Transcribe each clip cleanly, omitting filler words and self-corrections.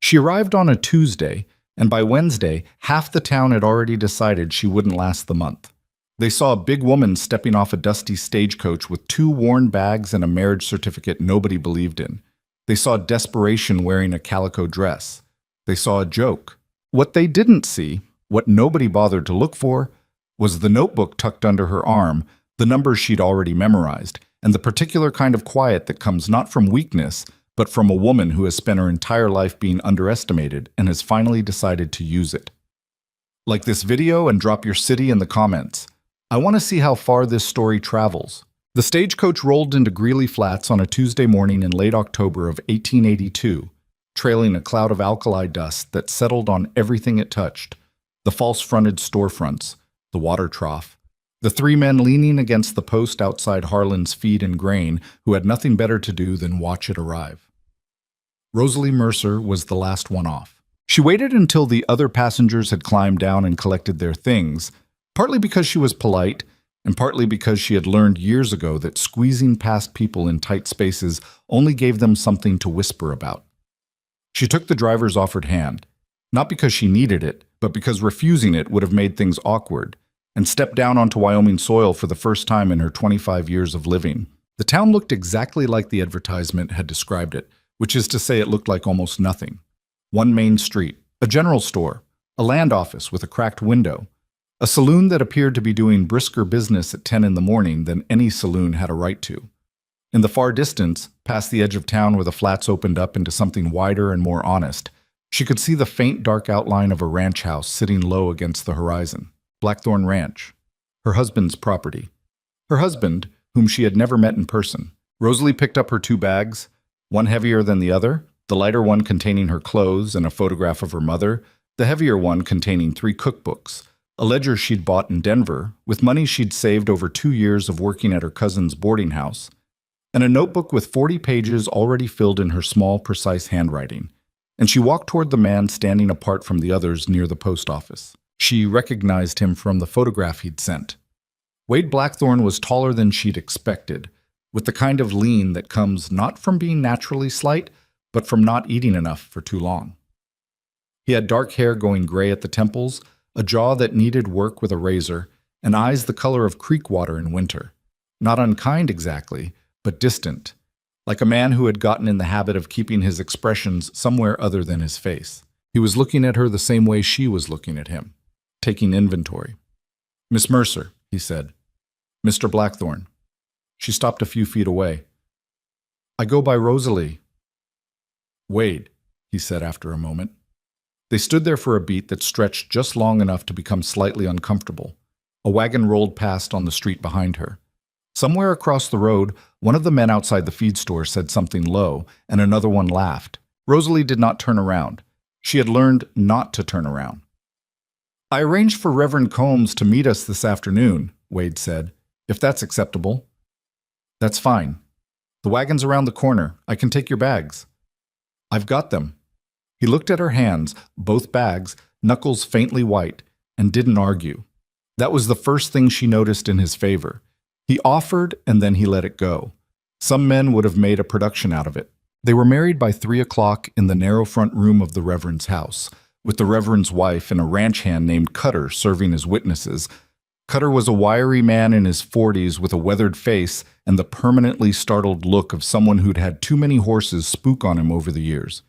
She arrived on a Tuesday, and by Wednesday, half the town had already decided she wouldn't last the month. They saw a big woman stepping off a dusty stagecoach with two worn bags and a marriage certificate nobody believed in. They saw desperation wearing a calico dress. They saw a joke. What they didn't see, what nobody bothered to look for, was the notebook tucked under her arm, the numbers she'd already memorized, and the particular kind of quiet that comes not from weakness, but from a woman who has spent her entire life being underestimated and has finally decided to use it. Like this video and drop your city in the comments. I want to see how far this story travels. The stagecoach rolled into Greeley Flats on a Tuesday morning in late October of 1882, trailing a cloud of alkali dust that settled on everything it touched: the false-fronted storefronts, the water trough, the three men leaning against the post outside Harlan's Feed and Grain who had nothing better to do than watch it arrive. Rosalie Mercer was the last one off. She waited until the other passengers had climbed down and collected their things, partly because she was polite, and partly because she had learned years ago that squeezing past people in tight spaces only gave them something to whisper about. She took the driver's offered hand, not because she needed it, but because refusing it would have made things awkward, and stepped down onto Wyoming soil for the first time in her 25 years of living. The town looked exactly like the advertisement had described it, which is to say it looked like almost nothing. One main street, a general store, a land office with a cracked window, a saloon that appeared to be doing brisker business at 10 in the morning than any saloon had a right to. In the far distance, past the edge of town where the flats opened up into something wider and more honest, she could see the faint dark outline of a ranch house sitting low against the horizon. Blackthorn Ranch, her husband's property. Her husband, whom she had never met in person. Rosalie picked up her two bags, one heavier than the other, the lighter one containing her clothes and a photograph of her mother, the heavier one containing 3 cookbooks, a ledger she'd bought in Denver, with money she'd saved over 2 years of working at her cousin's boarding house, and a notebook with 40 pages already filled in her small, precise handwriting. And she walked toward the man standing apart from the others near the post office. She recognized him from the photograph he'd sent. Wade Blackthorn was taller than she'd expected, with the kind of lean that comes not from being naturally slight, but from not eating enough for too long. He had dark hair going gray at the temples, a jaw that needed work with a razor, and eyes the color of creek water in winter. Not unkind exactly, but distant, like a man who had gotten in the habit of keeping his expressions somewhere other than his face. He was looking at her the same way she was looking at him, taking inventory. "Miss Mercer," he said. "Mr. Blackthorn." She stopped a few feet away. "I go by Rosalie." "Wade," he said after a moment. They stood there for a beat that stretched just long enough to become slightly uncomfortable. A wagon rolled past on the street behind her. Somewhere across the road, one of the men outside the feed store said something low, and another one laughed. Rosalie did not turn around. She had learned not to turn around. "I arranged for Reverend Combs to meet us this afternoon," Wade said, "if that's acceptable." "That's fine. The wagon's around the corner. I can take your bags." "I've got them." He looked at her hands, both bags, knuckles faintly white, and didn't argue. That was the first thing she noticed in his favor. He offered, and then he let it go. Some men would have made a production out of it. They were married by 3 o'clock in the narrow front room of the Reverend's house, with the Reverend's wife and a ranch hand named Cutter serving as witnesses. Cutter was a wiry man in his 40s with a weathered face and the permanently startled look of someone who'd had too many horses spook on him over the years.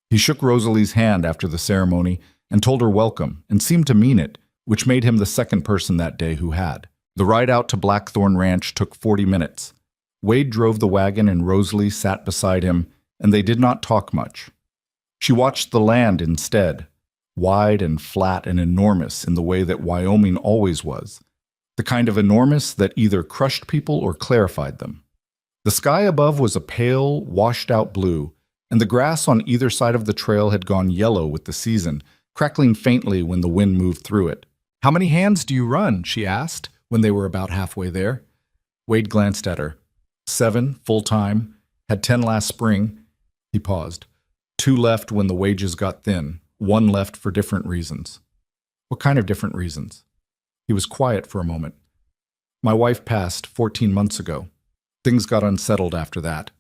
He shook Rosalie's hand after the ceremony and told her welcome, and seemed to mean it, which made him the second person that day who had. The ride out to Blackthorn Ranch took 40 minutes. Wade drove the wagon and Rosalie sat beside him, and they did not talk much. She watched the land instead, wide and flat and enormous in the way that Wyoming always was, the kind of enormous that either crushed people or clarified them. The sky above was a pale, washed-out blue, and the grass on either side of the trail had gone yellow with the season, crackling faintly when the wind moved through it. "How many hands do you run?" she asked, when they were about halfway there. Wade glanced at her. 7, full-time, had 10 last spring. He paused. 2 left when the wages got thin, 1 left for different reasons. "What kind of different reasons?" He was quiet for a moment. "My wife passed 14 months ago. Things got unsettled after that.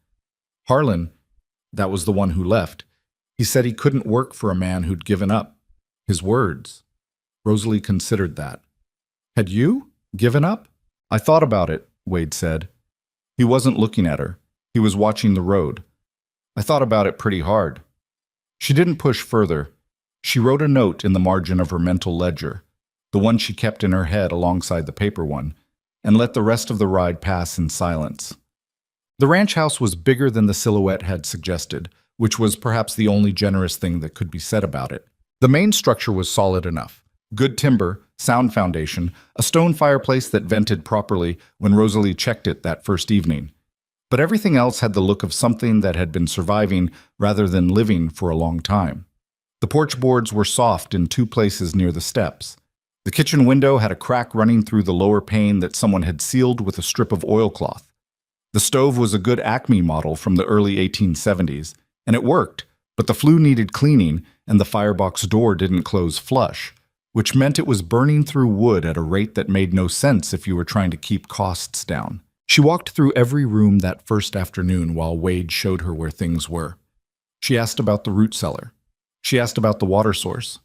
Harlan, that was the one who left. He said he couldn't work for a man who'd given up. His words. Rosalie considered that. Had you given up? I thought about it, Wade said. He wasn't looking at her. He was watching the road. I thought about it pretty hard. She didn't push further. She wrote a note in the margin of her mental ledger, the one she kept in her head alongside the paper one, and let the rest of the ride pass in silence. The ranch house was bigger than the silhouette had suggested, which was perhaps the only generous thing that could be said about it. The main structure was solid enough. Good timber, sound foundation, a stone fireplace that vented properly when Rosalie checked it that first evening. But everything else had the look of something that had been surviving rather than living for a long time. The porch boards were soft in two places near the steps. The kitchen window had a crack running through the lower pane that someone had sealed with a strip of oilcloth. The stove was a good Acme model from the early 1870s, and it worked, but the flue needed cleaning and the firebox door didn't close flush, which meant it was burning through wood at a rate that made no sense if you were trying to keep costs down. She walked through every room that first afternoon while Wade showed her where things were. She asked about the root cellar. She asked about the water source.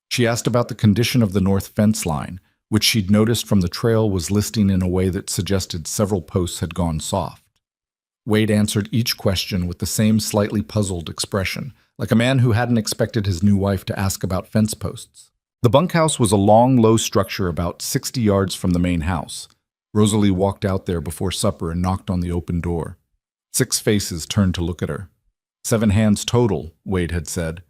She asked about the condition of the north fence line, which she'd noticed from the trail was listing in a way that suggested several posts had gone soft. Wade answered each question with the same slightly puzzled expression, like a man who hadn't expected his new wife to ask about fence posts. The bunkhouse was a long, low structure about 60 yards from the main house. Rosalie walked out there before supper and knocked on the open door. 6 faces turned to look at her. 7 hands total, Wade had said.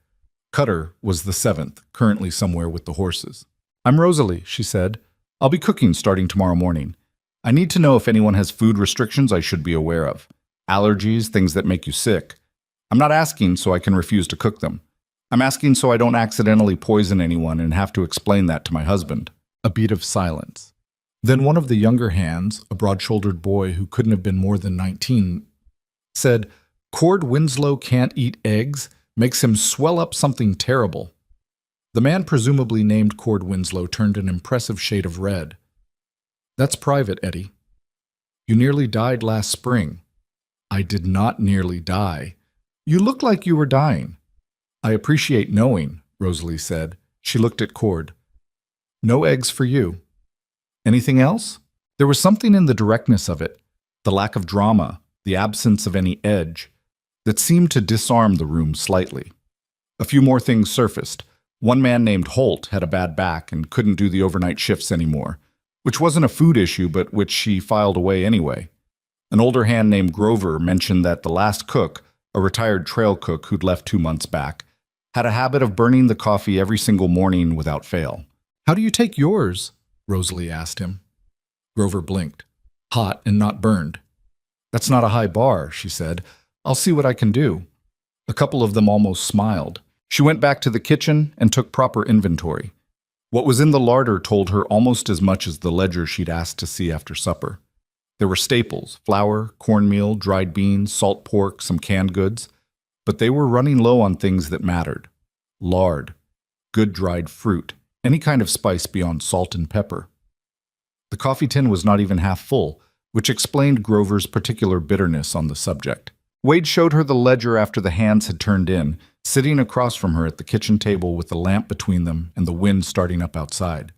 Cutter was the 7th, currently somewhere with the horses. I'm Rosalie, she said. I'll be cooking starting tomorrow morning. I need to know if anyone has food restrictions I should be aware of. Allergies, things that make you sick. I'm not asking so I can refuse to cook them. I'm asking so I don't accidentally poison anyone and have to explain that to my husband. A beat of silence. Then one of the younger hands, a broad-shouldered boy who couldn't have been more than 19, said, Cord Winslow can't eat eggs, makes him swell up something terrible. The man presumably named Cord Winslow turned an impressive shade of red. That's private, Eddie. You nearly died last spring. I did not nearly die. You looked like you were dying. I appreciate knowing, Rosalie said. She looked at Cord. No eggs for you. Anything else? There was something in the directness of it, the lack of drama, the absence of any edge, that seemed to disarm the room slightly. A few more things surfaced. One man named Holt had a bad back and couldn't do the overnight shifts anymore, which wasn't a food issue but which she filed away anyway. An older hand named Grover mentioned that the last cook, a retired trail cook who'd left 2 months back, had a habit of burning the coffee every single morning without fail. How do you take yours? Rosalie asked him. Grover blinked. Hot and not burned. That's not a high bar, she said. I'll see what I can do. A couple of them almost smiled. She went back to the kitchen and took proper inventory. What was in the larder told her almost as much as the ledger she'd asked to see after supper. There were staples, flour, cornmeal, dried beans, salt pork, some canned goods, but they were running low on things that mattered. Lard, good dried fruit, any kind of spice beyond salt and pepper. The coffee tin was not even half full, which explained Grover's particular bitterness on the subject. Wade showed her the ledger after the hands had turned in, sitting across from her at the kitchen table with the lamp between them and the wind starting up outside.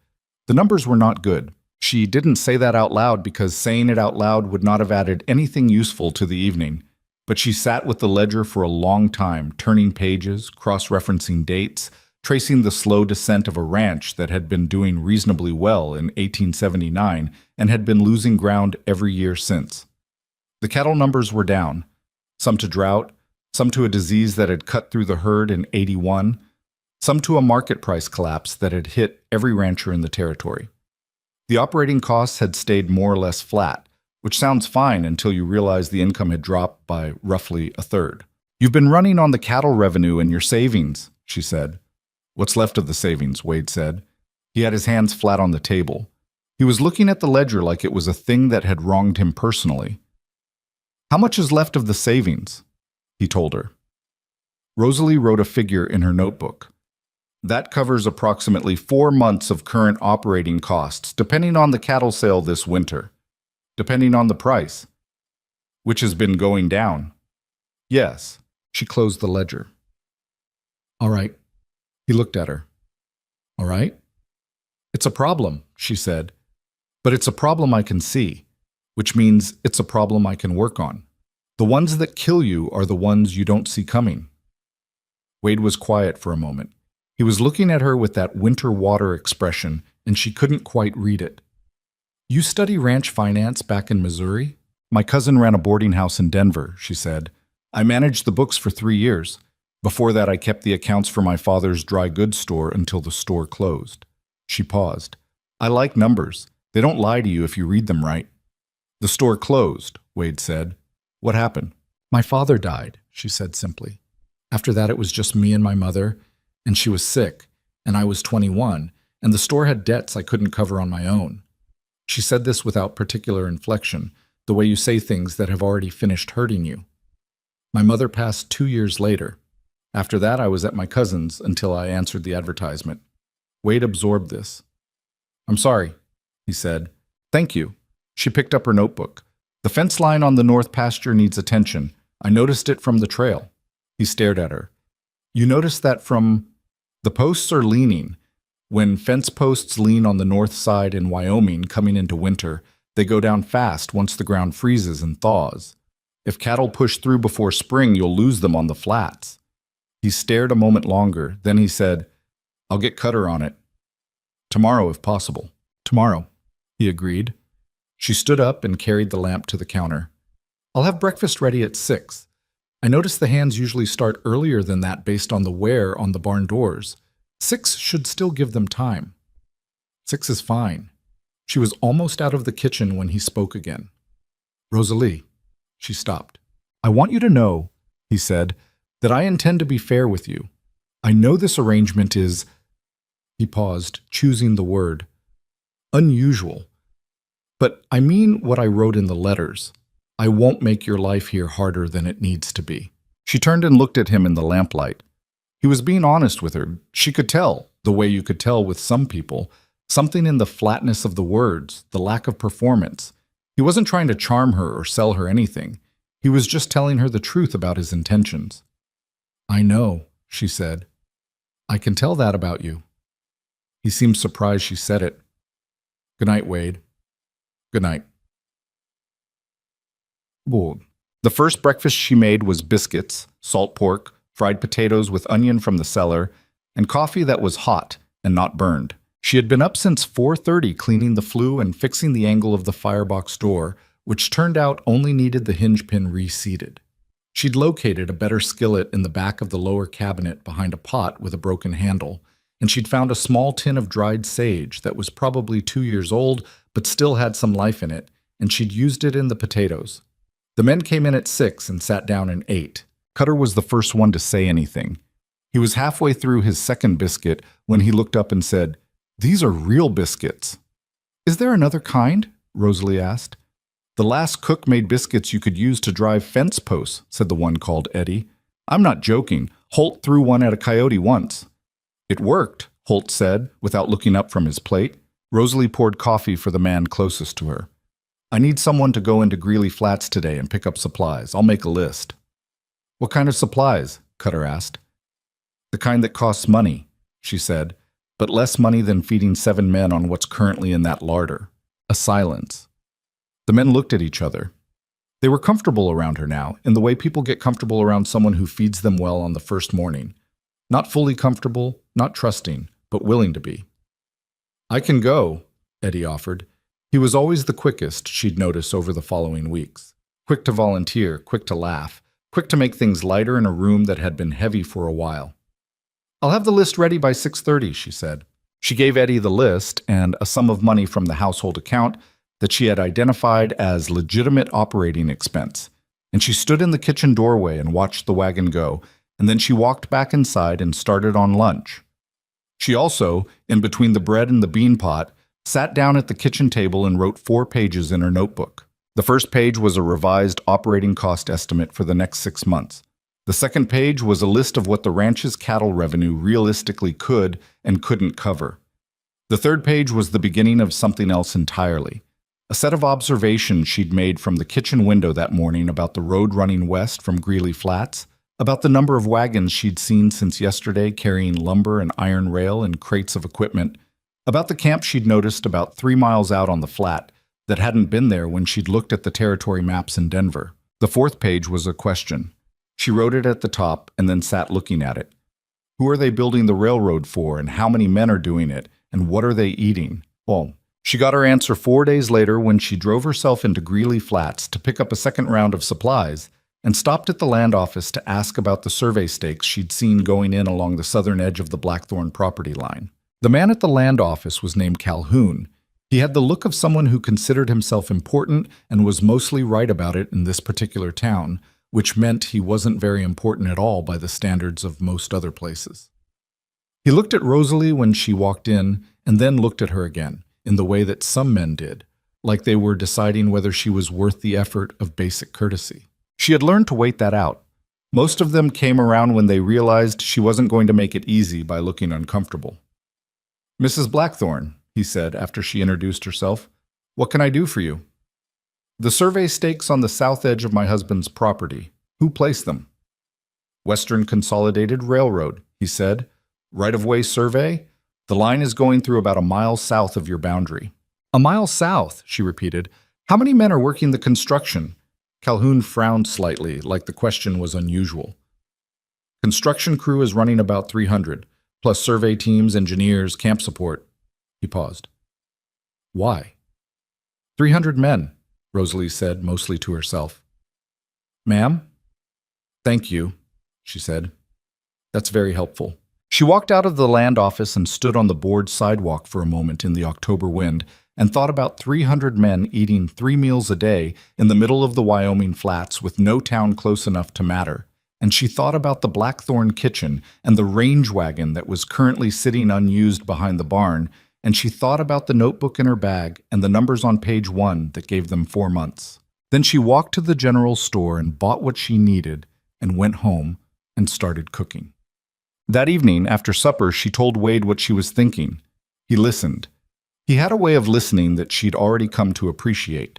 The numbers were not good. She didn't say that out loud because saying it out loud would not have added anything useful to the evening, but she sat with the ledger for a long time, turning pages, cross-referencing dates, tracing the slow descent of a ranch that had been doing reasonably well in 1879 and had been losing ground every year since. The cattle numbers were down, some to drought, some to a disease that had cut through the herd in 81, some to a market price collapse that had hit every rancher in the territory. The operating costs had stayed more or less flat, which sounds fine until you realize the income had dropped by roughly a third. You've been running on the cattle revenue and your savings, she said. What's left of the savings, Wade said. He had his hands flat on the table. He was looking at the ledger like it was a thing that had wronged him personally. How much is left of the savings? He told her. Rosalie wrote a figure in her notebook. That covers approximately 4 months of current operating costs, depending on the cattle sale this winter. Depending on the price, which has been going down. Yes, she closed the ledger. All right. He looked at her. All right. It's a problem, she said, but it's a problem I can see, which means it's a problem I can work on. The ones that kill you are the ones you don't see coming. Wade was quiet for a moment. He was looking at her with that winter water expression, and she couldn't quite read it. You study ranch finance back in Missouri? My cousin ran a boarding house in Denver, she said. I managed the books for 3 years. Before that, I kept the accounts for my father's dry goods store until the store closed. She paused. I like numbers. They don't lie to you if you read them right. The store closed, Wade said. What happened? My father died, she said simply. After that, it was just me and my mother, and she was sick, and I was 21, and the store had debts I couldn't cover on my own. She said this without particular inflection, the way you say things that have already finished hurting you. My mother passed 2 years later. After that, I was at my cousin's until I answered the advertisement. Wade absorbed this. I'm sorry, he said. Thank you. She picked up her notebook. The fence line on the north pasture needs attention. I noticed it from the trail. He stared at her. You noticed that from... The posts are leaning. When fence posts lean on the north side in Wyoming coming into winter, they go down fast once the ground freezes and thaws. If cattle push through before spring, you'll lose them on the flats. He stared a moment longer, then he said, I'll get Cutter on it. Tomorrow, if possible. Tomorrow, he agreed. She stood up and carried the lamp to the counter. I'll have breakfast ready at 6. I notice the hands usually start earlier than that based on the wear on the barn doors. 6 should still give them time. 6 is fine. She was almost out of the kitchen when he spoke again. Rosalie, she stopped. I want you to know, he said, that I intend to be fair with you. I know this arrangement is, he paused, choosing the word, unusual. But I mean what I wrote in the letters. I won't make your life here harder than it needs to be. She turned and looked at him in the lamplight. He was being honest with her. She could tell, the way you could tell with some people, something in the flatness of the words, the lack of performance. He wasn't trying to charm her or sell her anything. He was just telling her the truth about his intentions. I know, she said. I can tell that about you. He seemed surprised she said it. Good night, Wade. Good night. The first breakfast she made was biscuits, salt pork, fried potatoes with onion from the cellar, and coffee that was hot and not burned. She had been up since 4:30 cleaning the flue and fixing the angle of the firebox door, which turned out only needed the hinge pin reseated. She'd located a better skillet in the back of the lower cabinet behind a pot with a broken handle, and she'd found a small tin of dried sage that was probably 2 years old but still had some life in it, and she'd used it in the potatoes. The men came in at 6 and sat down and ate. Cutter was the first one to say anything. He was halfway through his second biscuit when he looked up and said, These are real biscuits. Is there another kind? Rosalie asked. The last cook made biscuits you could use to drive fence posts, said the one called Eddie. I'm not joking. Holt threw one at a coyote once. It worked, Holt said, without looking up from his plate. Rosalie poured coffee for the man closest to her. I need someone to go into Greeley Flats today and pick up supplies. I'll make a list. What kind of supplies? Cutter asked. The kind that costs money, she said, but less money than feeding 7 men on what's currently in that larder. A silence. The men looked at each other. They were comfortable around her now, in the way people get comfortable around someone who feeds them well on the first morning. Not fully comfortable, not trusting, but willing to be. I can go, Eddie offered. He was always the quickest, she'd noticed over the following weeks. Quick to volunteer, quick to laugh, quick to make things lighter in a room that had been heavy for a while. I'll have the list ready by 6:30, she said. She gave Eddie the list and a sum of money from the household account that she had identified as legitimate operating expense, and she stood in the kitchen doorway and watched the wagon go, and then she walked back inside and started on lunch. She also, in between the bread and the bean pot, sat down at the kitchen table and wrote 4 pages in her notebook. The first page was a revised operating cost estimate for the next 6 months. The second page was a list of what the ranch's cattle revenue realistically could and couldn't cover. The third page was the beginning of something else entirely. A set of observations she'd made from the kitchen window that morning about the road running west from Greeley Flats, about the number of wagons she'd seen since yesterday carrying lumber and iron rail and crates of equipment, about the camp she'd noticed about 3 miles out on the flat that hadn't been there when she'd looked at the territory maps in Denver. The fourth page was a question. She wrote it at the top and then sat looking at it. Who are they building the railroad for, and how many men are doing it, and what are they eating? Well, she got her answer 4 days later when she drove herself into Greeley Flats to pick up a second round of supplies and stopped at the land office to ask about the survey stakes she'd seen going in along the southern edge of the Blackthorn property line. The man at the land office was named Calhoun. He had the look of someone who considered himself important and was mostly right about it in this particular town, which meant he wasn't very important at all by the standards of most other places. He looked at Rosalie when she walked in and then looked at her again, in the way that some men did, like they were deciding whether she was worth the effort of basic courtesy. She had learned to wait that out. Most of them came around when they realized she wasn't going to make it easy by looking uncomfortable. "Mrs. Blackthorn," he said after she introduced herself, "what can I do for you?" "The survey stakes on the south edge of my husband's property. Who placed them?" "Western Consolidated Railroad," he said. "Right-of-way survey? The line is going through about a mile south of your boundary." "A mile south," she repeated. "How many men are working the construction?" Calhoun frowned slightly, like the question was unusual. "Construction crew is running about 300, plus survey teams, engineers, camp support." He paused. "Why?" 300 men, Rosalie said, mostly to herself. "Ma'am?" "Thank you," she said. "That's very helpful." She walked out of the land office and stood on the board sidewalk for a moment in the October wind and thought about 300 men eating 3 meals a day in the middle of the Wyoming flats with no town close enough to matter. And she thought about the Blackthorn kitchen and the range wagon that was currently sitting unused behind the barn, and she thought about the notebook in her bag and the numbers on page 1 that gave them 4 months. Then she walked to the general store and bought what she needed and went home and started cooking. That evening, after supper, she told Wade what she was thinking. He listened. He had a way of listening that she'd already come to appreciate.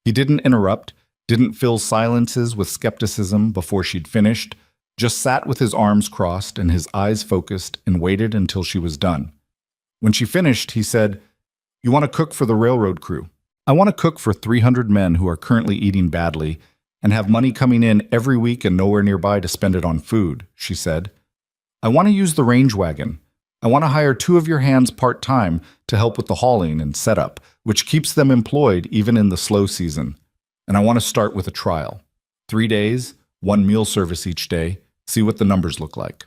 He didn't interrupt, didn't fill silences with skepticism before she'd finished, just sat with his arms crossed and his eyes focused and waited until she was done. When she finished, he said, "You want to cook for the railroad crew?" "I want to cook for 300 men who are currently eating badly and have money coming in every week and nowhere nearby to spend it on food," she said. "I want to use the range wagon. I want to hire 2 of your hands part-time to help with the hauling and setup, which keeps them employed even in the slow season. And I want to start with a trial. 3 days, 1 meal service each day, see what the numbers look like."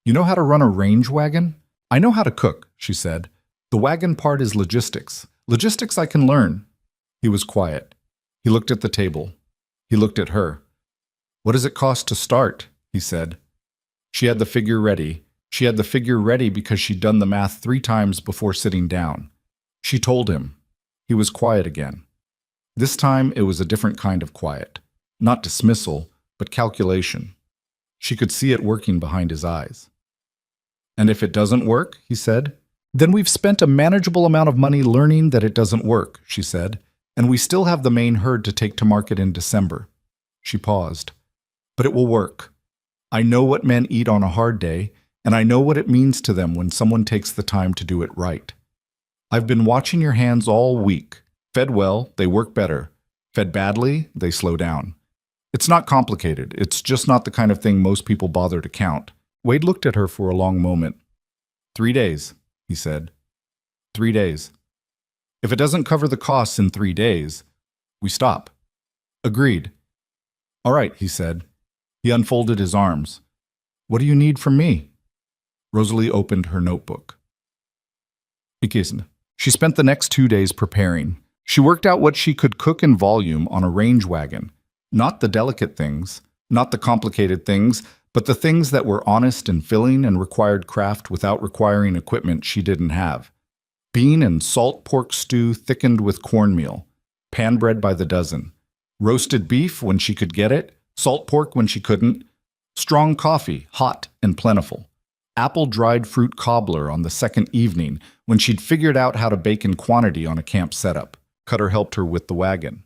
"You know how to run a range wagon?" "I know how to cook," she said. "The wagon part is logistics. Logistics I can learn." He was quiet. He looked at the table. He looked at her. "What does it cost to start?" he said. She had the figure ready. She had the figure ready because she'd done the math 3 times before sitting down. She told him. He was quiet again. This time it was a different kind of quiet. Not dismissal, but calculation. She could see it working behind his eyes. "And if it doesn't work," he said, "then we've spent a manageable amount of money learning that it doesn't work," she said, "and we still have the main herd to take to market in December." She paused. "But it will work. I know what men eat on a hard day, and I know what it means to them when someone takes the time to do it right. I've been watching your hands all week. Fed well, they work better. Fed badly, they slow down. It's not complicated. It's just not the kind of thing most people bother to count." Wade looked at her for a long moment. 3 days, he said. 3 days. If it doesn't cover the costs in 3 days, we stop. Agreed. All right, he said. He unfolded his arms. What do you need from me? Rosalie opened her notebook. She spent the next 2 days preparing. She worked out what she could cook in volume on a range wagon. Not the delicate things, not the complicated things, but the things that were honest and filling and required craft without requiring equipment she didn't have. Bean and salt pork stew thickened with cornmeal, pan bread by the dozen, roasted beef when she could get it, salt pork when she couldn't, strong coffee, hot and plentiful, apple dried fruit cobbler on the second evening when she'd figured out how to bake in quantity on a camp setup. Cutter helped her with the wagon.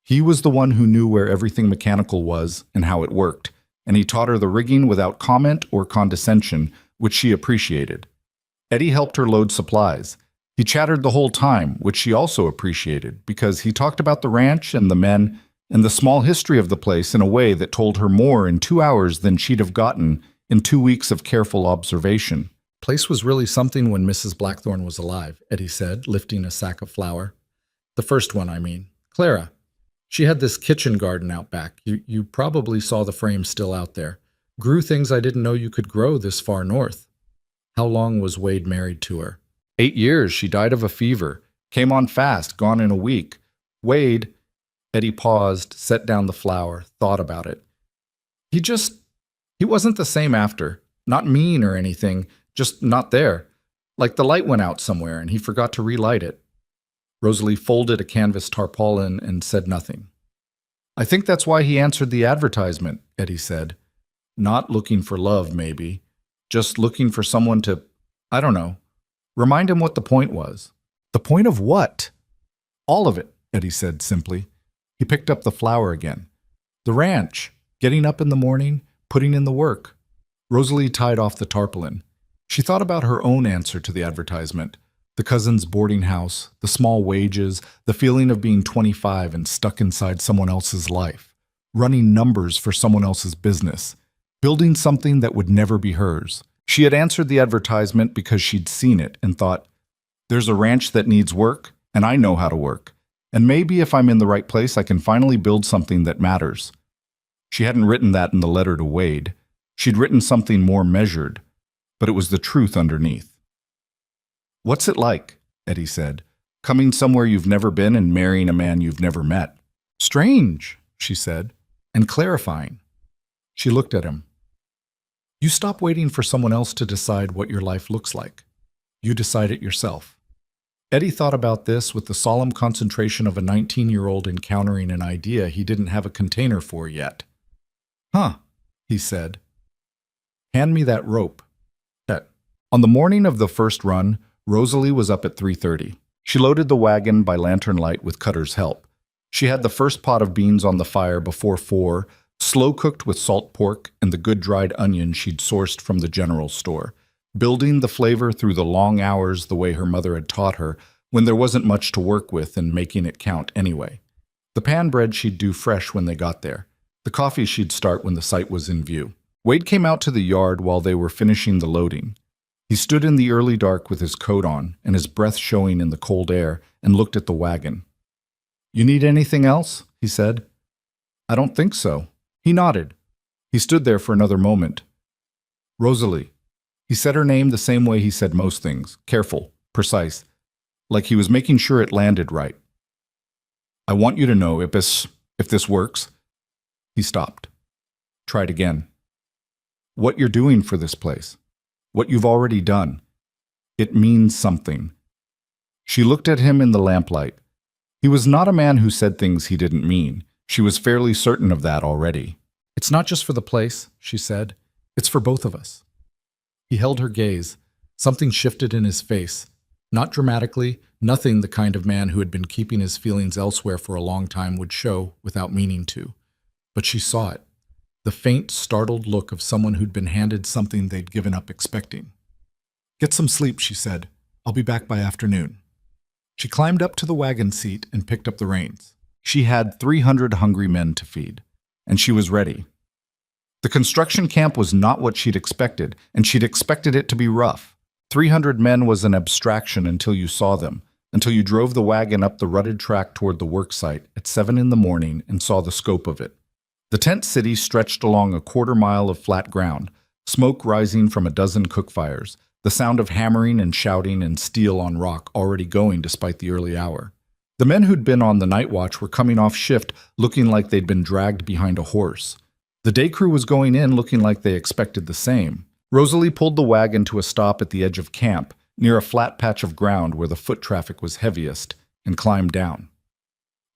He was the one who knew where everything mechanical was and how it worked, and he taught her the rigging without comment or condescension, which she appreciated. Eddie helped her load supplies. He chattered the whole time, which she also appreciated, because he talked about the ranch and the men and the small history of the place in a way that told her more in 2 hours than she'd have gotten in 2 weeks of careful observation. Place was really something when Mrs. Blackthorne was alive, Eddie said, lifting a sack of flour. The first one, I mean. Clara. She had this kitchen garden out back. You probably saw the frame still out there. Grew things I didn't know you could grow this far north. How long was Wade married to her? 8 years. She died of a fever. Came on fast, gone in a week. Wade, Eddie paused, set down the flour, thought about it. He wasn't the same after. Not mean or anything, just not there. Like the light went out somewhere and he forgot to relight it. Rosalie folded a canvas tarpaulin and said nothing. I think that's why he answered the advertisement, Eddie said. Not looking for love, maybe. Just looking for someone to, I don't know, remind him what the point was. The point of what? All of it, Eddie said simply. He picked up the flour again. The ranch, getting up in the morning, putting in the work. Rosalie tied off the tarpaulin. She thought about her own answer to the advertisement. The cousin's boarding house, the small wages, the feeling of being 25 and stuck inside someone else's life, running numbers for someone else's business, building something that would never be hers. She had answered the advertisement because she'd seen it and thought, there's a ranch that needs work, and I know how to work. And maybe if I'm in the right place, I can finally build something that matters. She hadn't written that in the letter to Wade. She'd written something more measured, but it was the truth underneath. What's it like, Eddie said, coming somewhere you've never been and marrying a man you've never met? Strange, she said, and clarifying. She looked at him. You stop waiting for someone else to decide what your life looks like. You decide it yourself. Eddie thought about this with the solemn concentration of a 19-year-old encountering an idea he didn't have a container for yet. Huh, he said. Hand me that rope. On the morning of the first run, Rosalie was up at 3:30. She loaded the wagon by lantern light with Cutter's help. She had the first pot of beans on the fire before 4, slow-cooked with salt pork and the good dried onion she'd sourced from the general store, building the flavor through the long hours the way her mother had taught her when there wasn't much to work with and making it count anyway. The pan bread she'd do fresh when they got there. The coffee she'd start when the site was in view. Wade came out to the yard while they were finishing the loading. He stood in the early dark with his coat on and his breath showing in the cold air and looked at the wagon. You need anything else? He said. I don't think so. He nodded. He stood there for another moment. Rosalie. He said her name the same way he said most things, careful, precise, like he was making sure it landed right. I want you to know if this works. He stopped. Tried again. What you're doing for this place. What you've already done. It means something. She looked at him in the lamplight. He was not a man who said things he didn't mean. She was fairly certain of that already. It's not just for the place, she said. It's for both of us. He held her gaze. Something shifted in his face. Not dramatically, nothing the kind of man who had been keeping his feelings elsewhere for a long time would show without meaning to. But she saw it. The faint, startled look of someone who'd been handed something they'd given up expecting. Get some sleep, she said. I'll be back by afternoon. She climbed up to the wagon seat and picked up the reins. She had 300 hungry men to feed, and she was ready. The construction camp was not what she'd expected, and she'd expected it to be rough. 300 men was an abstraction until you saw them, until you drove the wagon up the rutted track toward the work site at 7 in the morning and saw the scope of it. The tent city stretched along a quarter-mile of flat ground, smoke rising from a dozen cook fires, the sound of hammering and shouting and steel on rock already going despite the early hour. The men who'd been on the night watch were coming off shift looking like they'd been dragged behind a horse. The day crew was going in looking like they expected the same. Rosalie pulled the wagon to a stop at the edge of camp, near a flat patch of ground where the foot traffic was heaviest, and climbed down.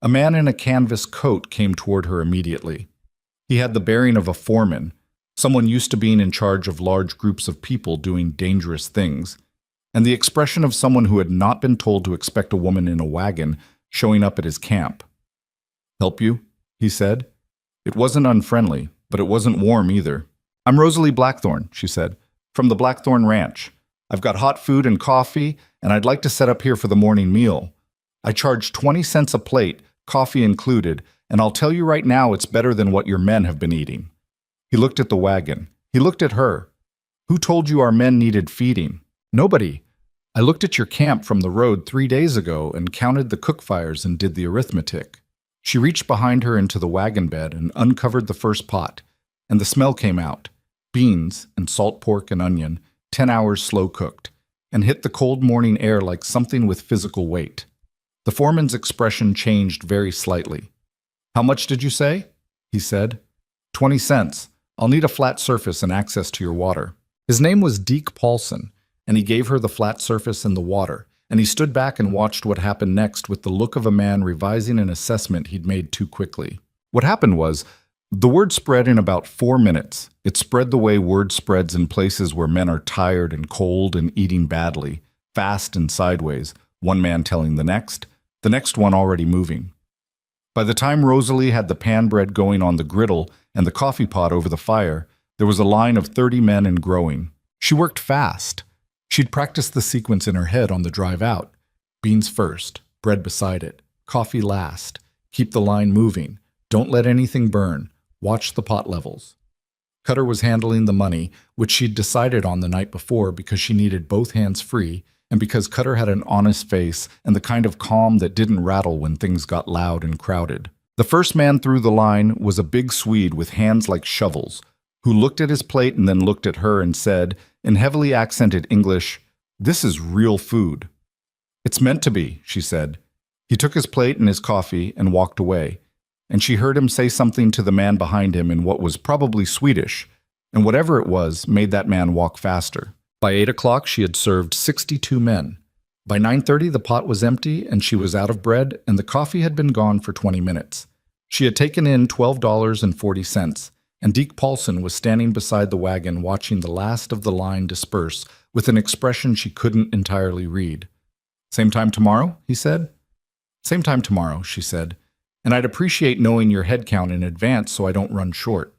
A man in a canvas coat came toward her immediately. He had the bearing of a foreman, someone used to being in charge of large groups of people doing dangerous things, and the expression of someone who had not been told to expect a woman in a wagon showing up at his camp. Help you? He said. It wasn't unfriendly, but it wasn't warm either. "I'm Rosalie Blackthorne," she said, "from the Blackthorne Ranch. I've got hot food and coffee, and I'd like to set up here for the morning meal. I charge 20 cents a plate, coffee included, and I'll tell you right now it's better than what your men have been eating." He looked at the wagon. He looked at her. "Who told you our men needed feeding?" "Nobody. I looked at your camp from the road 3 days ago and counted the cook fires and did the arithmetic." She reached behind her into the wagon bed and uncovered the first pot, and the smell came out. Beans and salt pork and onion, 10 hours slow cooked, and hit the cold morning air like something with physical weight. The foreman's expression changed very slightly. "How much did you say?" he said. 20 cents. I'll need a flat surface and access to your water." His name was Deke Paulson, and he gave her the flat surface and the water, and he stood back and watched what happened next with the look of a man revising an assessment he'd made too quickly. What happened was, the word spread in about 4 minutes. It spread the way word spreads in places where men are tired and cold and eating badly, fast and sideways, one man telling the next one already moving. By the time Rosalie had the pan bread going on the griddle and the coffee pot over the fire, there was a line of 30 men and growing. She worked fast. She'd practiced the sequence in her head on the drive out. Beans first, bread beside it, coffee last. Keep the line moving. Don't let anything burn. Watch the pot levels. Cutter was handling the money, which she'd decided on the night before because she needed both hands free, and because Cutter had an honest face and the kind of calm that didn't rattle when things got loud and crowded. The first man through the line was a big Swede with hands like shovels, who looked at his plate and then looked at her and said, in heavily accented English, "This is real food." "It's meant to be," she said. He took his plate and his coffee and walked away, and she heard him say something to the man behind him in what was probably Swedish, and whatever it was made that man walk faster. By 8 o'clock, she had served 62 men. By 9:30, the pot was empty and she was out of bread, and the coffee had been gone for 20 minutes. She had taken in $12.40, and Deke Paulson was standing beside the wagon watching the last of the line disperse with an expression she couldn't entirely read. "Same time tomorrow?" he said. "Same time tomorrow," she said, "and I'd appreciate knowing your head count in advance so I don't run short."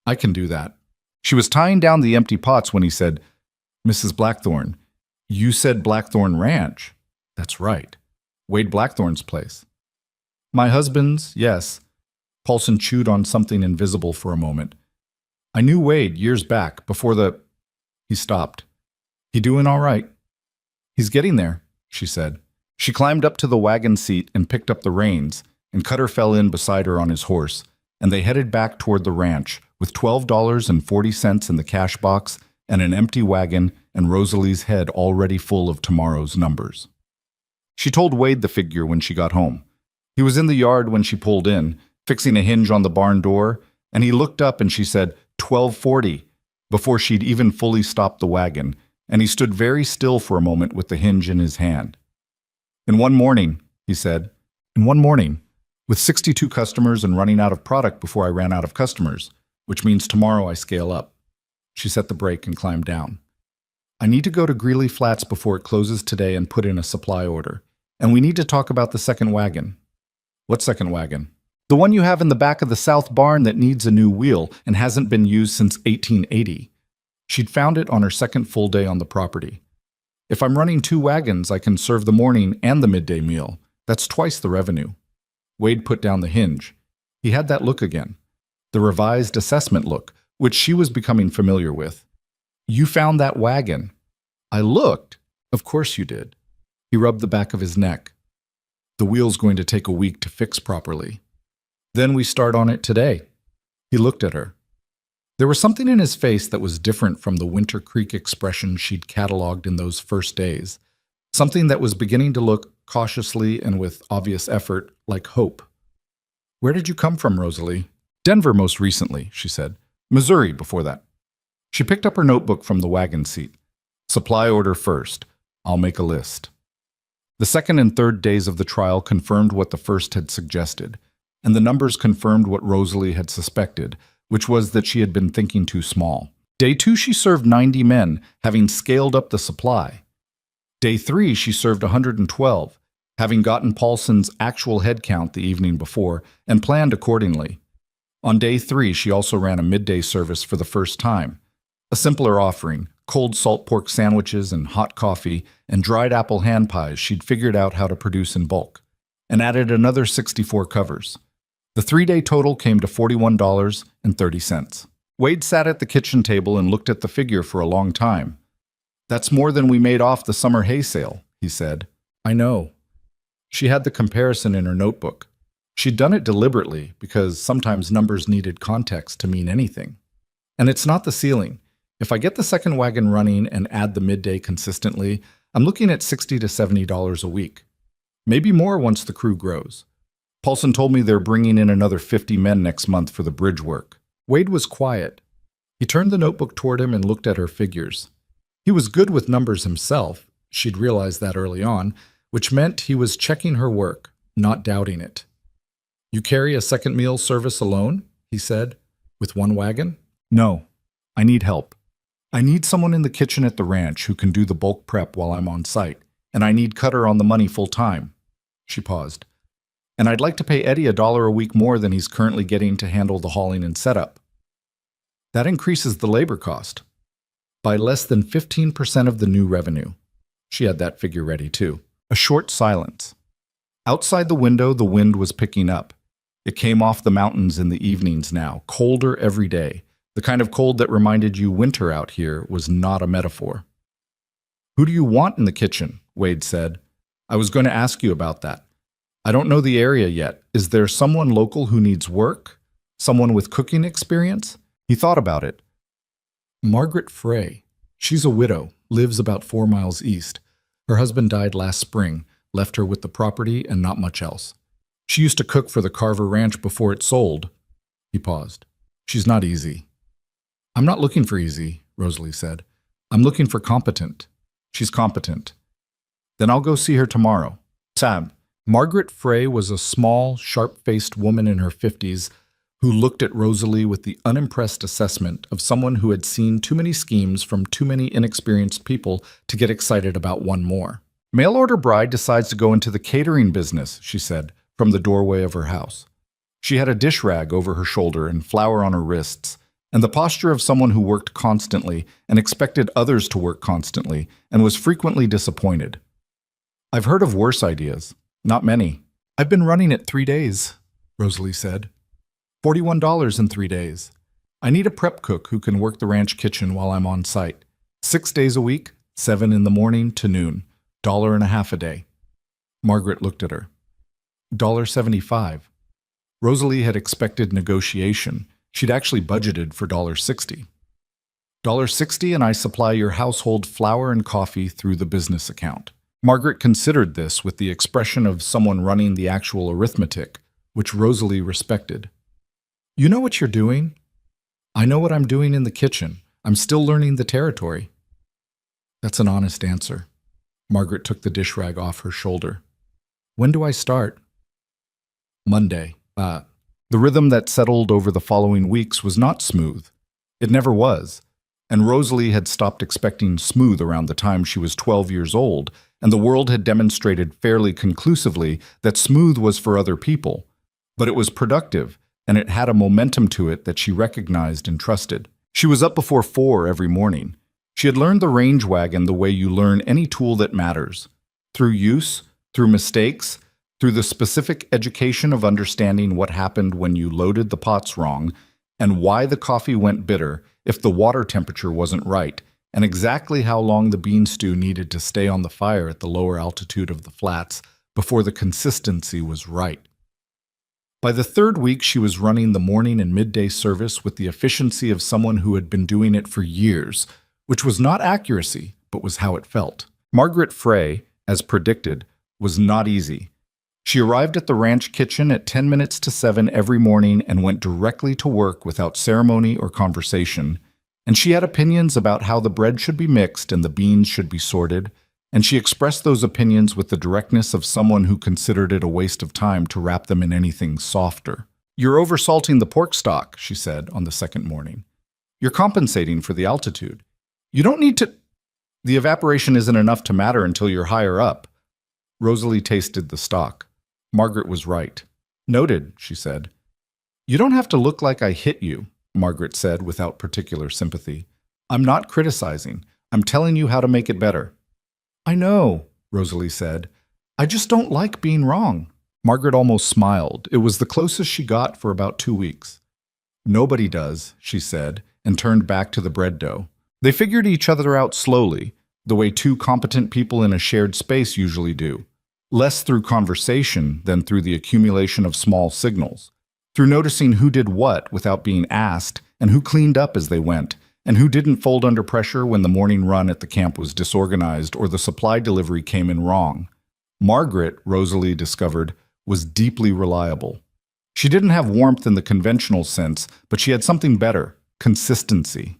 "I can do that." She was tying down the empty pots when he said, "Mrs. Blackthorne, you said Blackthorne Ranch." "That's right. Wade Blackthorne's place." "My husband's, yes." Paulson chewed on something invisible for a moment. "I knew Wade years back, before the—" He stopped. "He doing all right?" "He's getting there," she said. She climbed up to the wagon seat and picked up the reins, and Cutter fell in beside her on his horse, and they headed back toward the ranch with $12.40 in the cash box and an empty wagon and Rosalie's head already full of tomorrow's numbers. She told Wade the figure when she got home. He was in the yard when she pulled in, fixing a hinge on the barn door, and he looked up and she said, "12.40, before she'd even fully stopped the wagon, and he stood very still for a moment with the hinge in his hand. "In one morning," he said, "in one morning, with 62 customers and running out of product before I ran out of customers, which means tomorrow I scale up." She set the brake and climbed down. "I need to go to Greeley Flats before it closes today and put in a supply order. And we need to talk about the second wagon." "What second wagon?" "The one you have in the back of the south barn that needs a new wheel and hasn't been used since 1880. She'd found it on her second full day on the property. "If I'm running 2 wagons, I can serve the morning and the midday meal. That's twice the revenue." Wade put down the hinge. He had that look again, the revised assessment look, which she was becoming familiar with. "You found that wagon." "I looked." "Of course you did." He rubbed the back of his neck. "The wheel's going to take a week to fix properly. Then we start on it today." He looked at her. There was something in his face that was different from the Winter Creek expression she'd cataloged in those first days, something that was beginning to look cautiously and with obvious effort like hope. "Where did you come from, Rosalie?" "Denver most recently," she said. "Missouri before that." She picked up her notebook from the wagon seat. "Supply order first. I'll make a list." The second and third days of the trial confirmed what the first had suggested, and the numbers confirmed what Rosalie had suspected, which was that she had been thinking too small. Day 2, she served 90 men, having scaled up the supply. Day 3, she served 112, having gotten Paulson's actual head count the evening before and planned accordingly. On day 3, she also ran a midday service for the first time. A simpler offering, cold salt pork sandwiches and hot coffee and dried apple hand pies she'd figured out how to produce in bulk, and added another 64 covers. The 3-day total came to $41.30. Wade sat at the kitchen table and looked at the figure for a long time. "That's more than we made off the summer hay sale," he said. "I know." She had the comparison in her notebook. She'd done it deliberately because sometimes numbers needed context to mean anything. "And it's not the ceiling. If I get the second wagon running and add the midday consistently, I'm looking at $60 to $70 a week. Maybe more once the crew grows. Paulson told me they're bringing in another 50 men next month for the bridge work." Wade was quiet. He turned the notebook toward him and looked at her figures. He was good with numbers himself. She'd realized that early on, which meant he was checking her work, not doubting it. "You carry a second meal service alone?" he said. "With one wagon?" "No. I need help. I need someone in the kitchen at the ranch who can do the bulk prep while I'm on site, and I need Cutter on the money full time." She paused. "And I'd like to pay Eddie $1 a week more than he's currently getting to handle the hauling and setup." "That increases the labor cost by less than 15% of the new revenue." She had that figure ready, too. A short silence. Outside the window, the wind was picking up. It came off the mountains in the evenings now, colder every day, the kind of cold that reminded you winter out here was not a metaphor. "Who do you want in the kitchen?" Wade said. "I was going to ask you about that. I don't know the area yet. Is there someone local who needs work? Someone with cooking experience?" He thought about it. "Margaret Frey. She's a widow, lives about 4 miles east. Her husband died last spring, left her with the property and not much else. She used to cook for the Carver Ranch before it sold." He paused. "She's not easy." "I'm not looking for easy," Rosalie said. "I'm looking for competent." "She's competent." "Then I'll go see her tomorrow." Sam. Margaret Frey was a small, sharp-faced woman in her 50s who looked at Rosalie with the unimpressed assessment of someone who had seen too many schemes from too many inexperienced people to get excited about one more. "Mail-order bride decides to go into the catering business," she said, from the doorway of her house. She had a dish rag over her shoulder and flour on her wrists, and the posture of someone who worked constantly and expected others to work constantly and was frequently disappointed. "I've heard of worse ideas. Not many. I've been running it 3 days," Rosalie said. $41 in 3 days. I need a prep cook who can work the ranch kitchen while I'm on site. 6 days a week, 7 in the morning to noon, $1.50 a day." Margaret looked at her. $1.75. Rosalie had expected negotiation. She'd actually budgeted for $1.60. $1.60 and I supply your household flour and coffee through the business account. Margaret considered this with the expression of someone running the actual arithmetic, which Rosalie respected. "You know what you're doing?" "I know what I'm doing in the kitchen. I'm still learning the territory." "That's an honest answer." Margaret took the dish rag off her shoulder. "When do I start?" "Monday." The rhythm that settled over the following weeks was not smooth. It never was. And Rosalie had stopped expecting smooth around the time she was 12 years old, and the world had demonstrated fairly conclusively that smooth was for other people. But it was productive, and it had a momentum to it that she recognized and trusted. She was up before 4 every morning. She had learned the range wagon the way you learn any tool that matters. Through use, through mistakes, through the specific education of understanding what happened when you loaded the pots wrong, and why the coffee went bitter if the water temperature wasn't right, and exactly how long the bean stew needed to stay on the fire at the lower altitude of the flats before the consistency was right. By the 3rd week, she was running the morning and midday service with the efficiency of someone who had been doing it for years, which was not accuracy, but was how it felt. Margaret Frey, as predicted, was not easy. She arrived at the ranch kitchen at 10 minutes to 7 every morning and went directly to work without ceremony or conversation, and she had opinions about how the bread should be mixed and the beans should be sorted, and she expressed those opinions with the directness of someone who considered it a waste of time to wrap them in anything softer. "You're oversalting the pork stock," she said on the 2nd morning. "You're compensating for the altitude. You don't need to— The evaporation isn't enough to matter until you're higher up." Rosalie tasted the stock. Margaret was right. "Noted," she said. You don't have to look like I hit you, Margaret said without particular sympathy. I'm not criticizing. I'm telling you how to make it better. I know, Rosalie said. I just don't like being wrong. Margaret almost smiled. It was the closest she got for about 2 weeks. Nobody does, she said, and turned back to the bread dough. They figured each other out slowly, the way two competent people in a shared space usually do. Less through conversation than through the accumulation of small signals. Through noticing who did what without being asked, and who cleaned up as they went, and who didn't fold under pressure when the morning run at the camp was disorganized or the supply delivery came in wrong. Margaret, Rosalie discovered, was deeply reliable. She didn't have warmth in the conventional sense, but she had something better: consistency.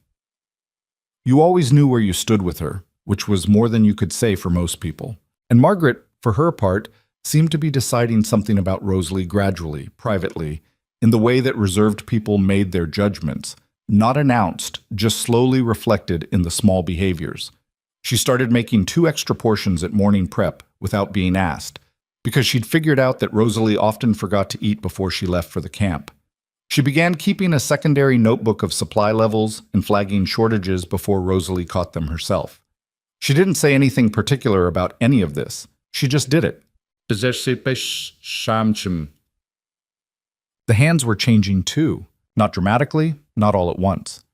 You always knew where you stood with her, which was more than you could say for most people. And Margaret, for her part, seemed to be deciding something about Rosalie gradually, privately, in the way that reserved people made their judgments, not announced, just slowly reflected in the small behaviors. She started making 2 extra portions at morning prep without being asked, because she'd figured out that Rosalie often forgot to eat before she left for the camp. She began keeping a secondary notebook of supply levels and flagging shortages before Rosalie caught them herself. She didn't say anything particular about any of this. She just did it. The hands were changing too, not dramatically, not all at once.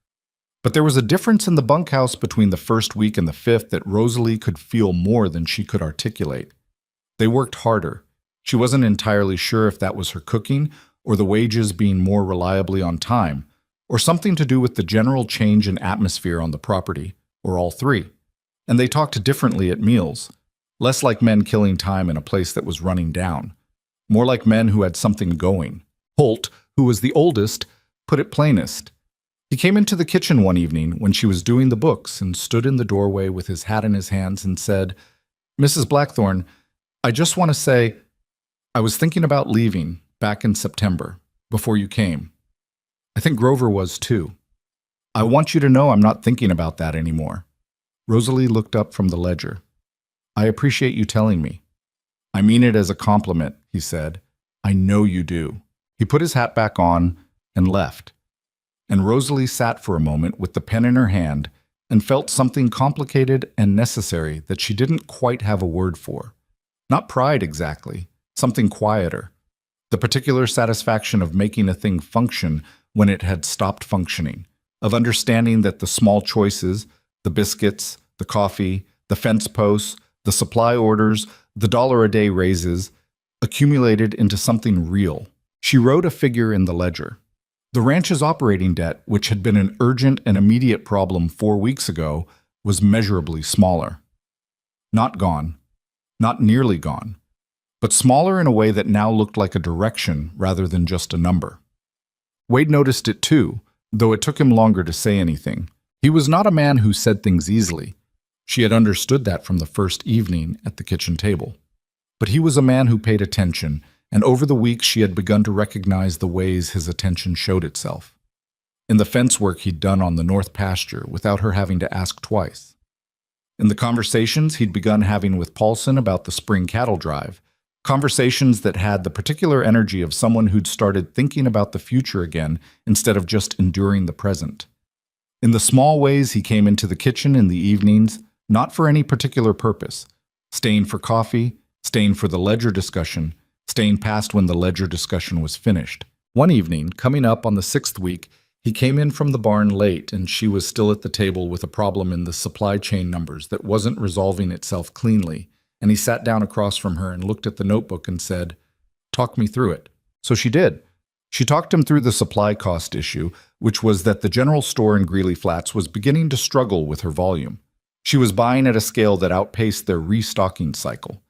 But there was a difference in the bunkhouse between the first week and the 5th that Rosalie could feel more than she could articulate. They worked harder. She wasn't entirely sure if that was her cooking, or the wages being more reliably on time, or something to do with the general change in atmosphere on the property, or all 3. And they talked differently at meals. Less like men killing time in a place that was running down. More like men who had something going. Holt, who was the oldest, put it plainest. He came into the kitchen one evening when she was doing the books and stood in the doorway with his hat in his hands and said, "Mrs. Blackthorne, I just want to say, I was thinking about leaving back in September, before you came. I think Grover was too. I want you to know I'm not thinking about that anymore." Rosalie looked up from the ledger. "I appreciate you telling me." "I mean it as a compliment," he said. "I know you do." He put his hat back on and left. And Rosalie sat for a moment with the pen in her hand and felt something complicated and necessary that she didn't quite have a word for. Not pride exactly, something quieter. The particular satisfaction of making a thing function when it had stopped functioning, of understanding that the small choices, the biscuits, the coffee, the fence posts, the supply orders, the $1-a-day raises, accumulated into something real. She wrote a figure in the ledger. The ranch's operating debt, which had been an urgent and immediate problem 4 weeks ago, was measurably smaller. Not gone. Not nearly gone. But smaller in a way that now looked like a direction rather than just a number. Wade noticed it too, though it took him longer to say anything. He was not a man who said things easily. She had understood that from the first evening at the kitchen table. But he was a man who paid attention, and over the weeks she had begun to recognize the ways his attention showed itself. In the fence work he'd done on the north pasture without her having to ask twice. In the conversations he'd begun having with Paulson about the spring cattle drive, conversations that had the particular energy of someone who'd started thinking about the future again instead of just enduring the present. In the small ways he came into the kitchen in the evenings, not for any particular purpose, staying for coffee, staying for the ledger discussion, staying past when the ledger discussion was finished. One evening, coming up on the 6th week, he came in from the barn late and she was still at the table with a problem in the supply chain numbers that wasn't resolving itself cleanly, and he sat down across from her and looked at the notebook and said, "Talk me through it." So she did. She talked him through the supply cost issue, which was that the general store in Greeley Flats was beginning to struggle with her volume. She was buying at a scale that outpaced their restocking cycle.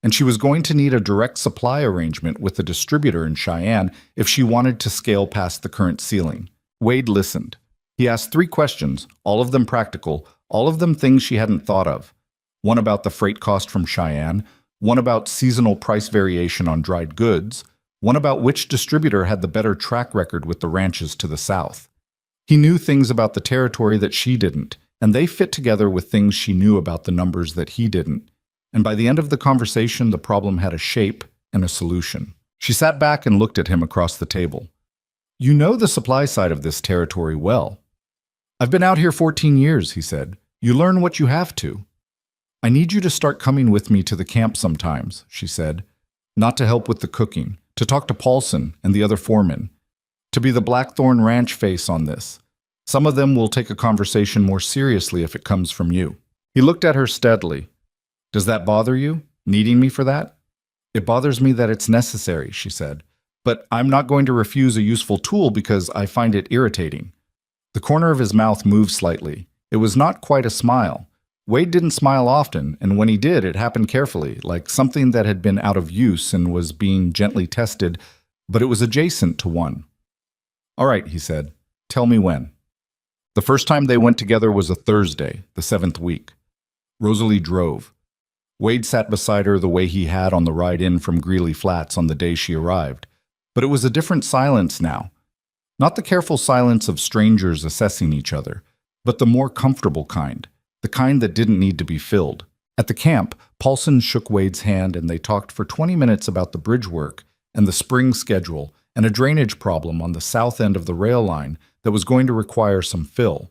And she was going to need a direct supply arrangement with the distributor in Cheyenne if she wanted to scale past the current ceiling. Wade listened. He asked 3 questions, all of them practical, all of them things she hadn't thought of. One about the freight cost from Cheyenne, one about seasonal price variation on dried goods, one about which distributor had the better track record with the ranches to the south. He knew things about the territory that she didn't, and they fit together with things she knew about the numbers that he didn't. And by the end of the conversation, the problem had a shape and a solution. She sat back and looked at him across the table. You know the supply side of this territory well. I've been out here 14 years, he said. You learn what you have to. I need you to start coming with me to the camp sometimes, she said. Not to help with the cooking, to talk to Paulson and the other foremen, to be the Blackthorn Ranch face on this. Some of them will take a conversation more seriously if it comes from you. He looked at her steadily. Does that bother you, needing me for that? It bothers me that it's necessary, she said. But I'm not going to refuse a useful tool because I find it irritating. The corner of his mouth moved slightly. It was not quite a smile. Wade didn't smile often, and when he did, it happened carefully, like something that had been out of use and was being gently tested, but it was adjacent to one. All right, he said. Tell me when. The first time they went together was a Thursday, the 7th week. Rosalie drove. Wade sat beside her the way he had on the ride in from Greeley Flats on the day she arrived. But it was a different silence now. Not the careful silence of strangers assessing each other, but the more comfortable kind, the kind that didn't need to be filled. At the camp, Paulson shook Wade's hand and they talked for 20 minutes about the bridge work and the spring schedule and a drainage problem on the south end of the rail line that was going to require some fill.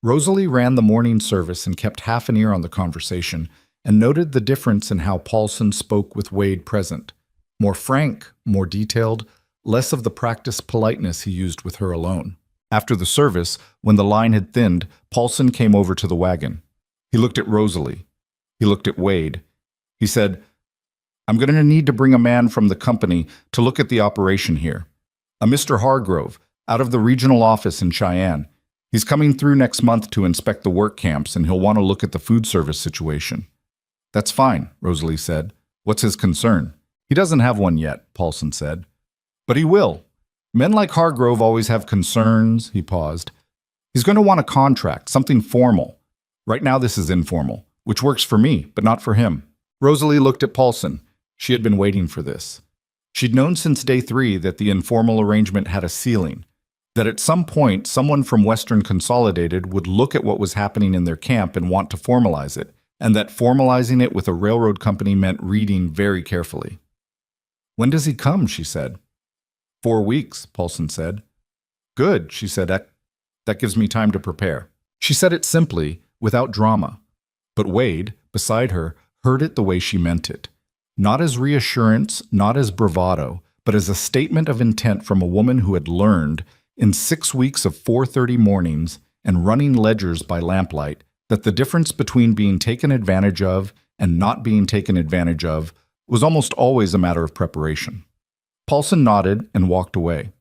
Rosalie ran the morning service and kept half an ear on the conversation and noted the difference in how Paulson spoke with Wade present. More frank, more detailed, less of the practiced politeness he used with her alone. After the service, when the line had thinned, Paulson came over to the wagon. He looked at Rosalie. He looked at Wade. He said, I'm going to need to bring a man from the company to look at the operation here. A Mr. Hargrove, out of the regional office in Cheyenne. He's coming through next month to inspect the work camps, and he'll want to look at the food service situation. That's fine, Rosalie said. What's his concern? He doesn't have one yet, Paulson said. But he will. Men like Hargrove always have concerns, he paused. He's going to want a contract, something formal. Right now this is informal, which works for me, but not for him. Rosalie looked at Paulson. She had been waiting for this. She'd known since day 3 that the informal arrangement had a ceiling, that at some point someone from Western Consolidated would look at what was happening in their camp and want to formalize it, and that formalizing it with a railroad company meant reading very carefully. When does he come? She said. 4 weeks, Paulson said. Good, she said. That gives me time to prepare. She said it simply, without drama. But Wade, beside her, heard it the way she meant it. Not as reassurance, not as bravado, but as a statement of intent from a woman who had learned, in 6 weeks of 4:30 mornings and running ledgers by lamplight, that the difference between being taken advantage of and not being taken advantage of was almost always a matter of preparation. Paulson nodded and walked away.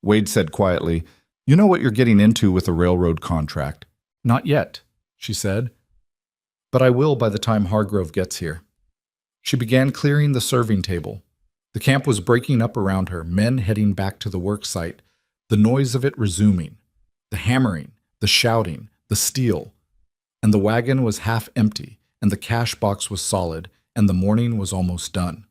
Wade said quietly, You know what you're getting into with a railroad contract. Not yet, she said. But I will by the time Hargrove gets here. She began clearing the serving table. The camp was breaking up around her, men heading back to the work site, the noise of it resuming, the hammering, the shouting, the steel. And the wagon was half empty, and the cash box was solid, and the morning was almost done.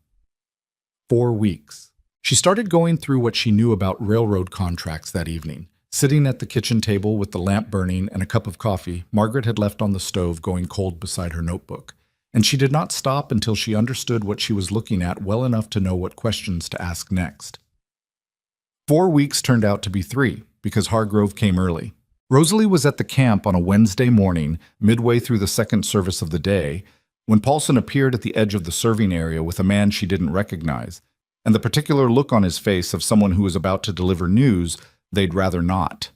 4 weeks. She started going through what she knew about railroad contracts that evening. Sitting at the kitchen table with the lamp burning and a cup of coffee, Margaret had left on the stove going cold beside her notebook, and she did not stop until she understood what she was looking at well enough to know what questions to ask next. 4 weeks turned out to be 3, because Hargrove came early. Rosalie was at the camp on a Wednesday morning, midway through the second service of the day, when Paulson appeared at the edge of the serving area with a man she didn't recognize, and the particular look on his face of someone who was about to deliver news they'd rather not.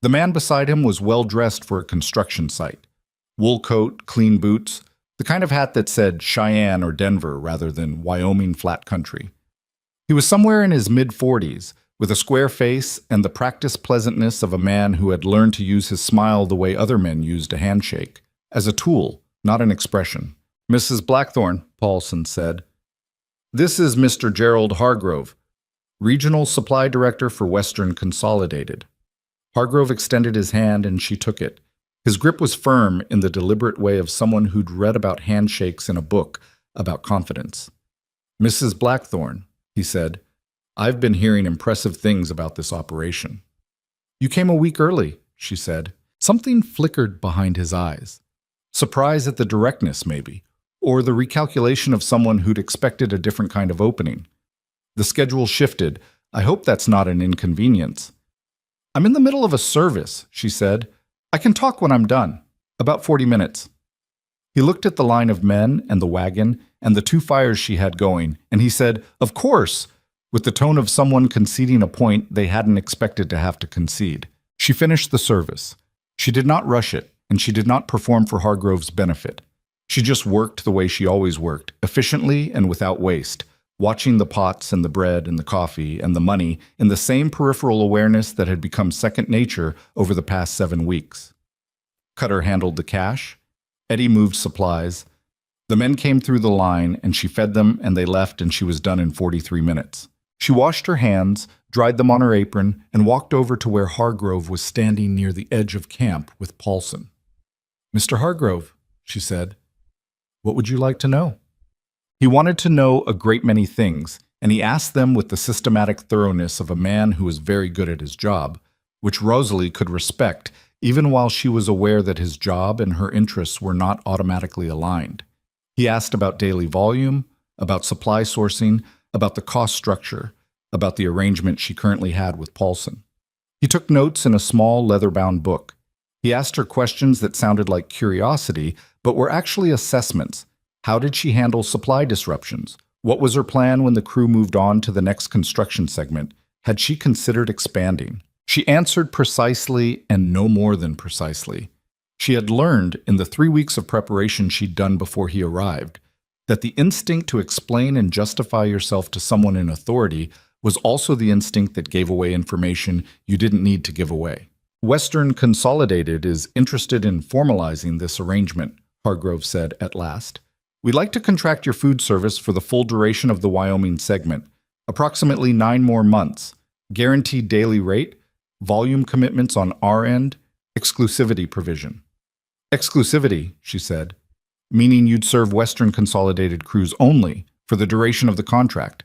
The man beside him was well dressed for a construction site. Wool coat, clean boots, the kind of hat that said Cheyenne or Denver rather than Wyoming flat country. He was somewhere in his mid-40s, with a square face and the practiced pleasantness of a man who had learned to use his smile the way other men used a handshake, as a tool, not an expression. Mrs. Blackthorn, Paulson said. This is Mr. Gerald Hargrove, Regional Supply Director for Western Consolidated. Hargrove extended his hand and she took it. His grip was firm in the deliberate way of someone who'd read about handshakes in a book about confidence. Mrs. Blackthorn, he said, I've been hearing impressive things about this operation. You came a week early, she said. Something flickered behind his eyes. Surprise at the directness, maybe, or the recalculation of someone who'd expected a different kind of opening. The schedule shifted, I hope that's not an inconvenience. I'm in the middle of a service, she said. I can talk when I'm done. About 40 minutes. He looked at the line of men and the wagon and the 2 fires she had going, and he said, "Of course," with the tone of someone conceding a point they hadn't expected to have to concede. She finished the service. She did not rush it, and she did not perform for Hargrove's benefit. She just worked the way she always worked, efficiently and without waste, watching the pots and the bread and the coffee and the money in the same peripheral awareness that had become second nature over the past 7 weeks. Cutter handled the cash. Eddie moved supplies. The men came through the line, and she fed them, and they left, and she was done in 43 minutes. She washed her hands, dried them on her apron, and walked over to where Hargrove was standing near the edge of camp with Paulson. "Mr. Hargrove," she said, "what would you like to know?" He wanted to know a great many things, and he asked them with the systematic thoroughness of a man who was very good at his job, which Rosalie could respect, even while she was aware that his job and her interests were not automatically aligned. He asked about daily volume, about supply sourcing, about the cost structure, about the arrangement she currently had with Paulson. He took notes in a small leather-bound book. He asked her questions that sounded like curiosity, but were actually assessments. How did she handle supply disruptions? What was her plan when the crew moved on to the next construction segment? Had she considered expanding? She answered precisely and no more than precisely. She had learned in the 3 weeks of preparation she'd done before he arrived that the instinct to explain and justify yourself to someone in authority was also the instinct that gave away information you didn't need to give away. Western Consolidated is interested in formalizing this arrangement, Hargrove said at last. We'd like to contract your food service for the full duration of the Wyoming segment, approximately 9 more months, guaranteed daily rate, volume commitments on our end, exclusivity provision. Exclusivity, she said, meaning you'd serve Western Consolidated crews only for the duration of the contract.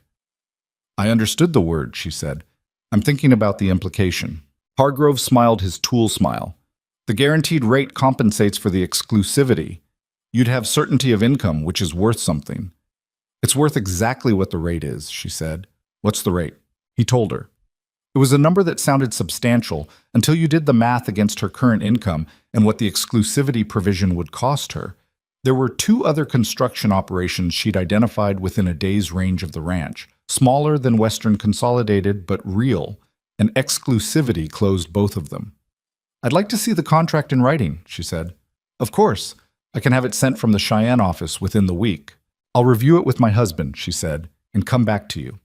I understood the word, she said. I'm thinking about the implication. Hargrove smiled his tool smile. The guaranteed rate compensates for the exclusivity. You'd have certainty of income, which is worth something. It's worth exactly what the rate is, she said. What's the rate? He told her. It was a number that sounded substantial until you did the math against her current income and what the exclusivity provision would cost her. There were 2 other construction operations she'd identified within a day's range of the ranch, smaller than Western Consolidated but real, and exclusivity closed both of them. I'd like to see the contract in writing, she said. Of course, I can have it sent from the Cheyenne office within the week. I'll review it with my husband, she said, and come back to you.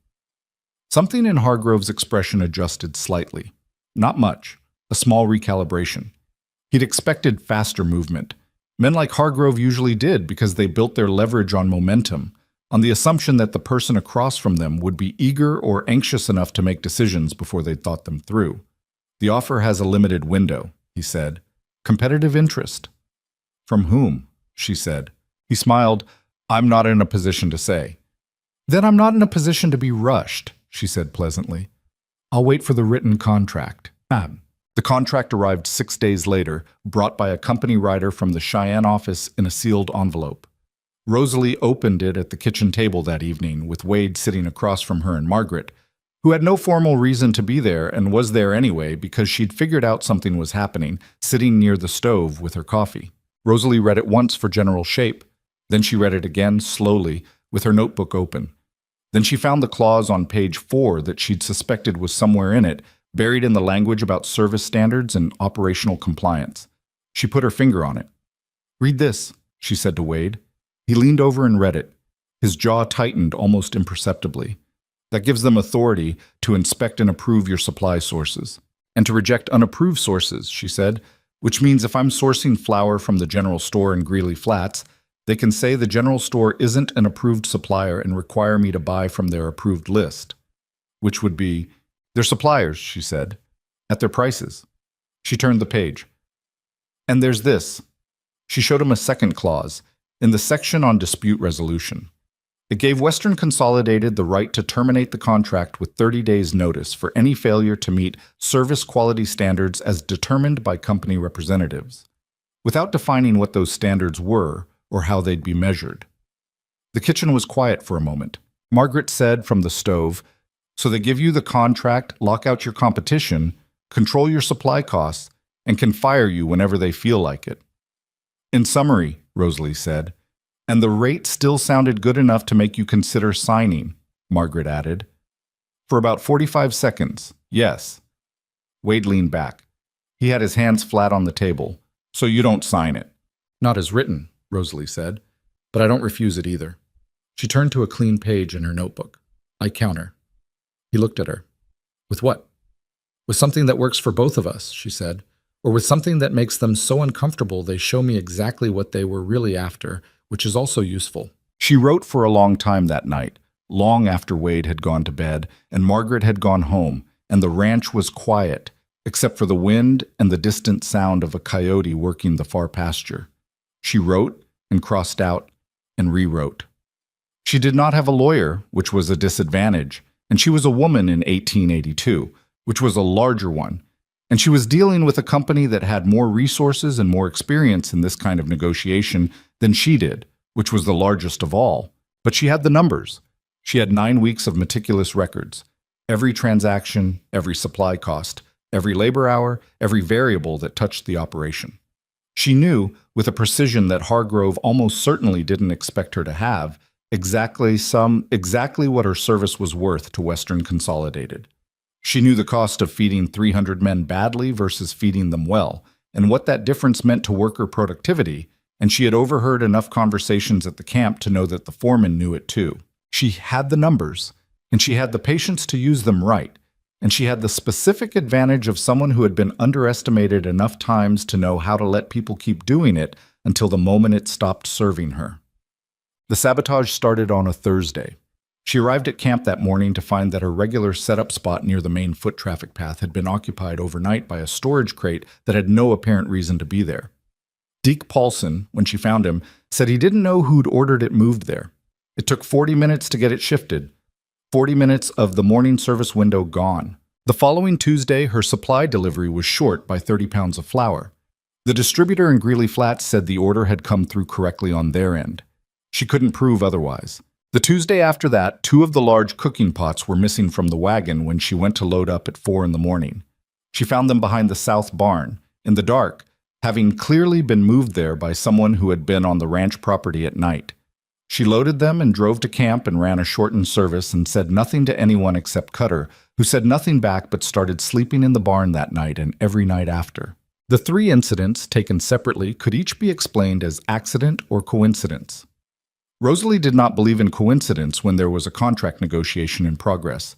Something in Hargrove's expression adjusted slightly. Not much, a small recalibration. He'd expected faster movement. Men like Hargrove usually did because they built their leverage on momentum, on the assumption that the person across from them would be eager or anxious enough to make decisions before they'd thought them through. The offer has a limited window, he said. Competitive interest. From whom? She said. He smiled. I'm not in a position to say. Then I'm not in a position to be rushed, she said pleasantly. I'll wait for the written contract. The contract arrived 6 days later, brought by a company rider from the Cheyenne office in a sealed envelope. Rosalie opened it at the kitchen table that evening, with Wade sitting across from her and Margaret, who had no formal reason to be there and was there anyway because she'd figured out something was happening, sitting near the stove with her coffee. Rosalie read it once for general shape. Then she read it again, slowly, with her notebook open. Then she found the clause on page 4 that she'd suspected was somewhere in it, buried in the language about service standards and operational compliance. She put her finger on it. Read this, she said to Wade. He leaned over and read it. His jaw tightened almost imperceptibly. That gives them authority to inspect and approve your supply sources. And to reject unapproved sources, she said, which means if I'm sourcing flour from the general store in Greeley Flats, they can say the general store isn't an approved supplier and require me to buy from their approved list. Which would be, they're suppliers, she said, at their prices. She turned the page. And there's this. She showed him a second clause, in the section on dispute resolution. It gave Western Consolidated the right to terminate the contract with 30 days' notice for any failure to meet service quality standards as determined by company representatives, without defining what those standards were or how they'd be measured. The kitchen was quiet for a moment. Margaret said from the stove, So they give you the contract, lock out your competition, control your supply costs, and can fire you whenever they feel like it. In summary, Rosalie said, and the rate still sounded good enough to make you consider signing, Margaret added. For about 45 seconds, yes. Wade leaned back. He had his hands flat on the table. So you don't sign it. Not as written, Rosalie said, but I don't refuse it either. She turned to a clean page in her notebook. I counter. He looked at her. With what? With something that works for both of us, she said, or with something that makes them so uncomfortable they show me exactly what they were really after, which is also useful. She wrote for a long time that night, long after Wade had gone to bed and Margaret had gone home, and the ranch was quiet, except for the wind and the distant sound of a coyote working the far pasture. She wrote and crossed out and rewrote. She did not have a lawyer, which was a disadvantage, and she was a woman in 1882, which was a larger one, and she was dealing with a company that had more resources and more experience in this kind of negotiation than she did, which was the largest of all. But she had the numbers. She had 9 weeks of meticulous records. Every transaction, every supply cost, every labor hour, every variable that touched the operation. She knew, with a precision that Hargrove almost certainly didn't expect her to have, exactly what her service was worth to Western Consolidated. She knew the cost of feeding 300 men badly versus feeding them well, and what that difference meant to worker productivity, and she had overheard enough conversations at the camp to know that the foreman knew it too. She had the numbers, and she had the patience to use them right, and she had the specific advantage of someone who had been underestimated enough times to know how to let people keep doing it until the moment it stopped serving her. The sabotage started on a Thursday. She arrived at camp that morning to find that her regular setup spot near the main foot traffic path had been occupied overnight by a storage crate that had no apparent reason to be there. Deke Paulson, when she found him, said he didn't know who'd ordered it moved there. It took 40 minutes to get it shifted. 40 minutes of the morning service window gone. The following Tuesday, her supply delivery was short by 30 pounds of flour. The distributor in Greeley Flats said the order had come through correctly on their end. She couldn't prove otherwise. The Tuesday after that, 2 of the large cooking pots were missing from the wagon when she went to load up at 4 in the morning. She found them behind the south barn, in the dark, having clearly been moved there by someone who had been on the ranch property at night. She loaded them and drove to camp and ran a shortened service and said nothing to anyone except Cutter, who said nothing back but started sleeping in the barn that night and every night after. The 3 incidents, taken separately, could each be explained as accident or coincidence. Rosalie did not believe in coincidence when there was a contract negotiation in progress.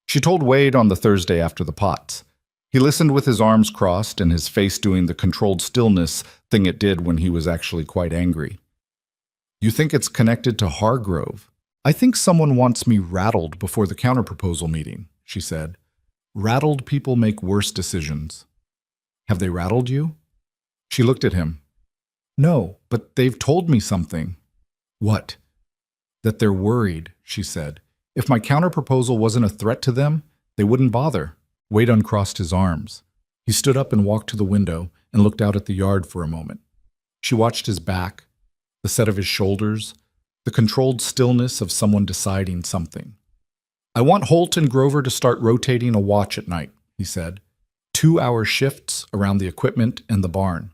She told Wade on the Thursday after the pots. He listened with his arms crossed and his face doing the controlled stillness thing it did when he was actually quite angry. You think it's connected to Hargrove? I think someone wants me rattled before the counterproposal meeting, she said. Rattled people make worse decisions. Have they rattled you? She looked at him. No, but they've told me something. What? That they're worried, she said. If my counterproposal wasn't a threat to them, they wouldn't bother. Wade uncrossed his arms. He stood up and walked to the window and looked out at the yard for a moment. She watched his back, the set of his shoulders, the controlled stillness of someone deciding something. I want Holt and Grover to start rotating a watch at night, he said. 2-hour shifts around the equipment and the barn.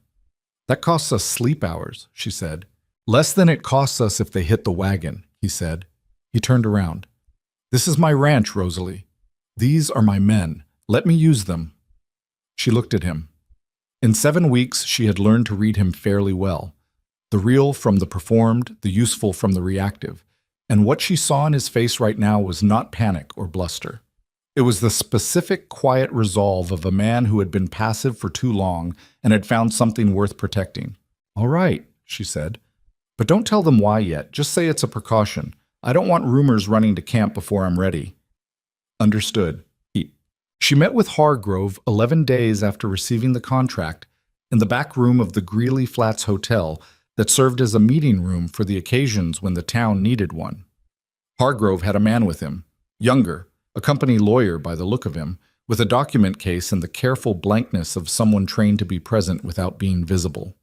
That costs us sleep hours, she said. Less than it costs us if they hit the wagon, he said. He turned around. This is my ranch, Rosalie. These are my men. Let me use them. She looked at him. In 7 weeks, she had learned to read him fairly well. The real from the performed, the useful from the reactive. And what she saw in his face right now was not panic or bluster. It was the specific, quiet resolve of a man who had been passive for too long and had found something worth protecting. All right, she said. But don't tell them why yet. Just say it's a precaution. I don't want rumors running to camp before I'm ready. Understood. She met with Hargrove 11 days after receiving the contract in the back room of the Greeley Flats Hotel that served as a meeting room for the occasions when the town needed one. Hargrove had a man with him, younger, a company lawyer by the look of him, with a document case and the careful blankness of someone trained to be present without being visible.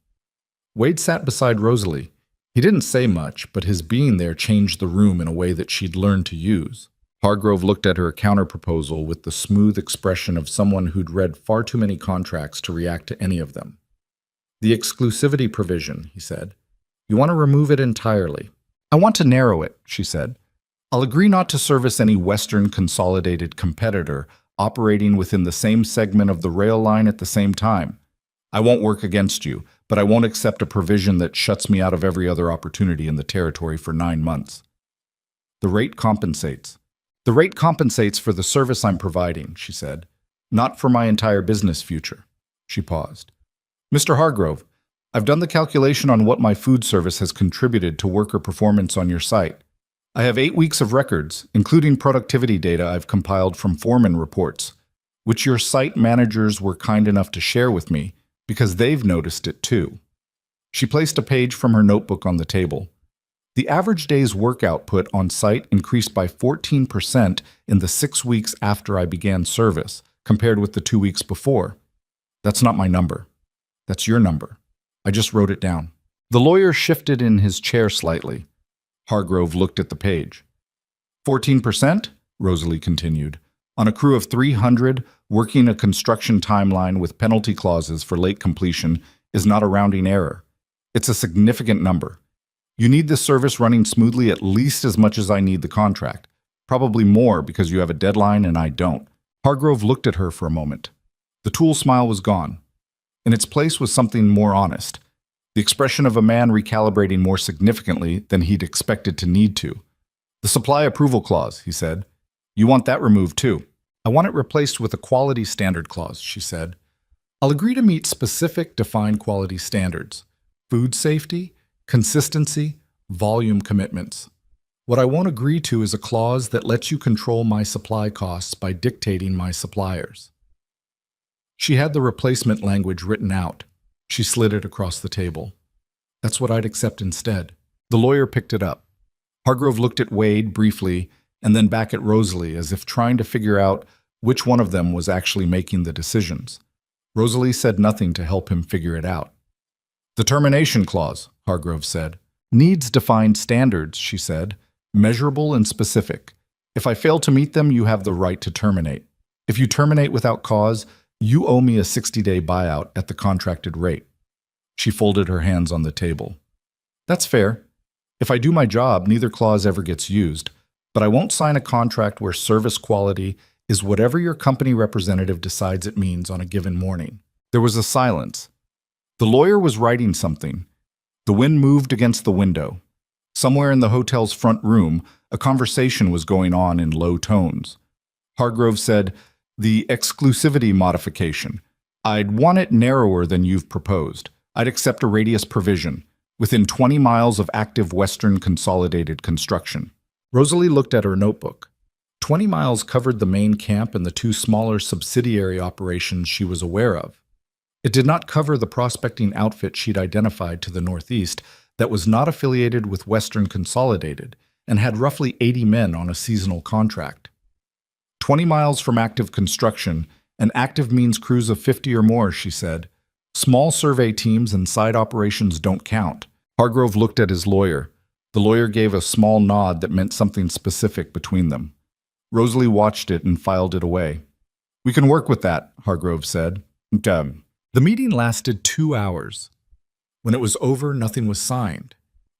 Wade sat beside Rosalie. He didn't say much, but his being there changed the room in a way that she'd learned to use. Hargrove looked at her counterproposal with the smooth expression of someone who'd read far too many contracts to react to any of them. The exclusivity provision, he said. You want to remove it entirely. I want to narrow it, she said. I'll agree not to service any Western consolidated competitor operating within the same segment of the rail line at the same time. I won't work against you, but I won't accept a provision that shuts me out of every other opportunity in the territory for 9 months. The rate compensates. The rate compensates for the service I'm providing, she said, not for my entire business future. She paused. Mr. Hargrove, I've done the calculation on what my food service has contributed to worker performance on your site. I have 8 weeks of records, including productivity data I've compiled from foreman reports, which your site managers were kind enough to share with me because they've noticed it too. She placed a page from her notebook on the table. The average day's work output on site increased by 14% in the 6 weeks after I began service, compared with the 2 weeks before. That's not my number. That's your number. I just wrote it down. The lawyer shifted in his chair slightly. Hargrove looked at the page. 14%? Rosalie continued. On a crew of 300, working a construction timeline with penalty clauses for late completion is not a rounding error. It's a significant number. You need this service running smoothly at least as much as I need the contract. Probably more because you have a deadline and I don't. Hargrove looked at her for a moment. The tool smile was gone. In its place was something more honest. The expression of a man recalibrating more significantly than he'd expected to need to. The supply approval clause, he said. You want that removed too. I want it replaced with a quality standard clause, she said. I'll agree to meet specific defined quality standards. Food safety, consistency, volume commitments. What I won't agree to is a clause that lets you control my supply costs by dictating my suppliers. She had the replacement language written out. She slid it across the table. That's what I'd accept instead. The lawyer picked it up. Hargrove looked at Wade briefly and then back at Rosalie as if trying to figure out which one of them was actually making the decisions. Rosalie said nothing to help him figure it out. The termination clause, Hargrove said. Needs defined standards, she said. Measurable and specific. If I fail to meet them, you have the right to terminate. If you terminate without cause, you owe me a 60-day buyout at the contracted rate. She folded her hands on the table. That's fair. If I do my job, neither clause ever gets used, but I won't sign a contract where service quality is whatever your company representative decides it means on a given morning. There was a silence. The lawyer was writing something. The wind moved against the window. Somewhere in the hotel's front room, a conversation was going on in low tones. Hargrove said, The exclusivity modification. I'd want it narrower than you've proposed. I'd accept a radius provision, within 20 miles of active Western consolidated construction. Rosalie looked at her notebook. 20 miles covered the main camp and the 2 smaller subsidiary operations she was aware of. It did not cover the prospecting outfit she'd identified to the northeast that was not affiliated with Western Consolidated and had roughly 80 men on a seasonal contract. 20 miles from active construction, and active means crews of 50 or more, she said. Small survey teams and side operations don't count. Hargrove looked at his lawyer. The lawyer gave a small nod that meant something specific between them. Rosalie watched it and filed it away. We can work with that, Hargrove said. The meeting lasted 2 hours. When it was over, nothing was signed.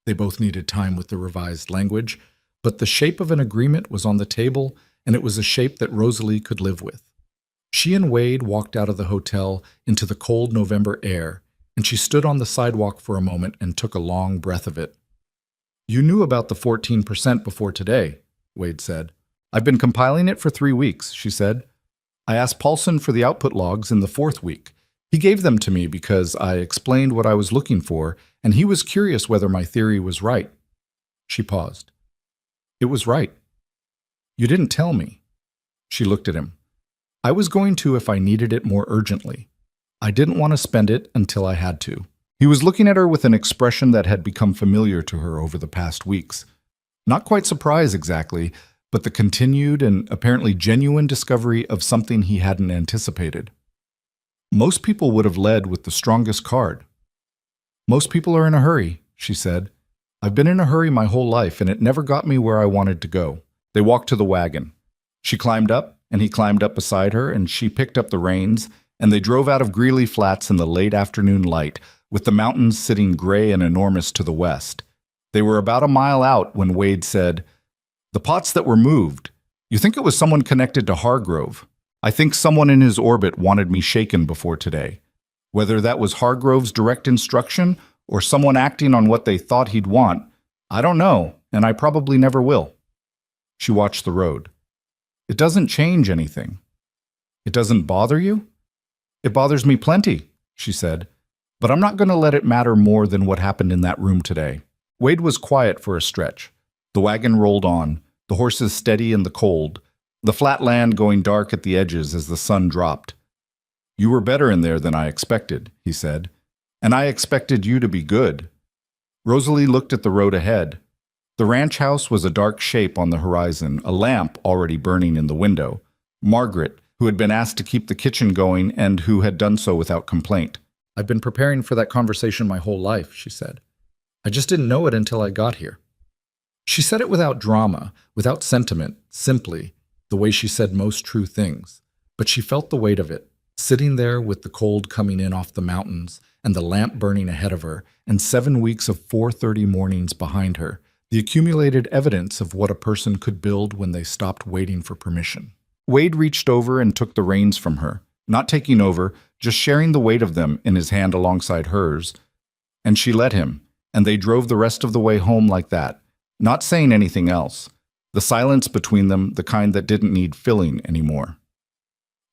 They both needed time with the revised language, but the shape of an agreement was on the table, and it was a shape that Rosalie could live with. She and Wade walked out of the hotel into the cold November air, and she stood on the sidewalk for a moment and took a long breath of it. You knew about the 14% before today, Wade said. I've been compiling it for 3 weeks, she said. I asked Paulson for the output logs in the 4th week. He gave them to me because I explained what I was looking for, and he was curious whether my theory was right. She paused. It was right. You didn't tell me. She looked at him. I was going to if I needed it more urgently. I didn't want to spend it until I had to. He was looking at her with an expression that had become familiar to her over the past weeks. Not quite surprise exactly, but the continued and apparently genuine discovery of something he hadn't anticipated. Most people would have led with the strongest card. Most people are in a hurry, she said. I've been in a hurry my whole life, and it never got me where I wanted to go. They walked to the wagon. She climbed up, and he climbed up beside her, and she picked up the reins, and they drove out of Greeley Flats in the late afternoon light, with the mountains sitting gray and enormous to the west. They were about a mile out when Wade said, "The pots that were moved. You think it was someone connected to Hargrove? I think someone in his orbit wanted me shaken before today. Whether that was Hargrove's direct instruction or someone acting on what they thought he'd want, I don't know, and I probably never will." She watched the road. "It doesn't change anything." "It doesn't bother you?" "It bothers me plenty," she said, "but I'm not going to let it matter more than what happened in that room today." Wade was quiet for a stretch. The wagon rolled on, the horses steady in the cold, the flat land going dark at the edges as the sun dropped. "You were better in there than I expected," he said, "and I expected you to be good." Rosalie looked at the road ahead. The ranch house was a dark shape on the horizon, a lamp already burning in the window. Margaret, who had been asked to keep the kitchen going and who had done so without complaint. "I've been preparing for that conversation my whole life," she said. "I just didn't know it until I got here." She said it without drama, without sentiment, simply, the way she said most true things. But she felt the weight of it, sitting there with the cold coming in off the mountains and the lamp burning ahead of her, and 7 weeks of 4:30 mornings behind her, the accumulated evidence of what a person could build when they stopped waiting for permission. Wade reached over and took the reins from her, not taking over, just sharing the weight of them in his hand alongside hers. And she let him, and they drove the rest of the way home like that, not saying anything else. The silence between them, the kind that didn't need filling anymore.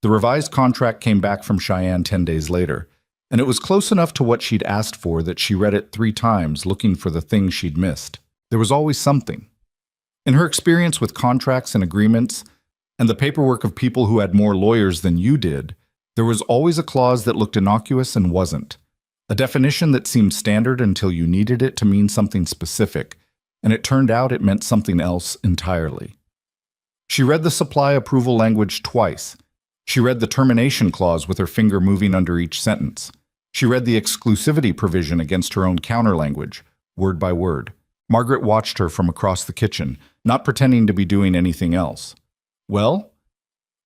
The revised contract came back from Cheyenne 10 days later, and it was close enough to what she'd asked for that she read it 3 times looking for the thing she'd missed. There was always something. In her experience with contracts and agreements, and the paperwork of people who had more lawyers than you did, there was always a clause that looked innocuous and wasn't. A definition that seemed standard until you needed it to mean something specific, and it turned out it meant something else entirely. She read the supply approval language twice. She read the termination clause with her finger moving under each sentence. She read the exclusivity provision against her own counter language, word by word. Margaret watched her from across the kitchen, not pretending to be doing anything else. "Well,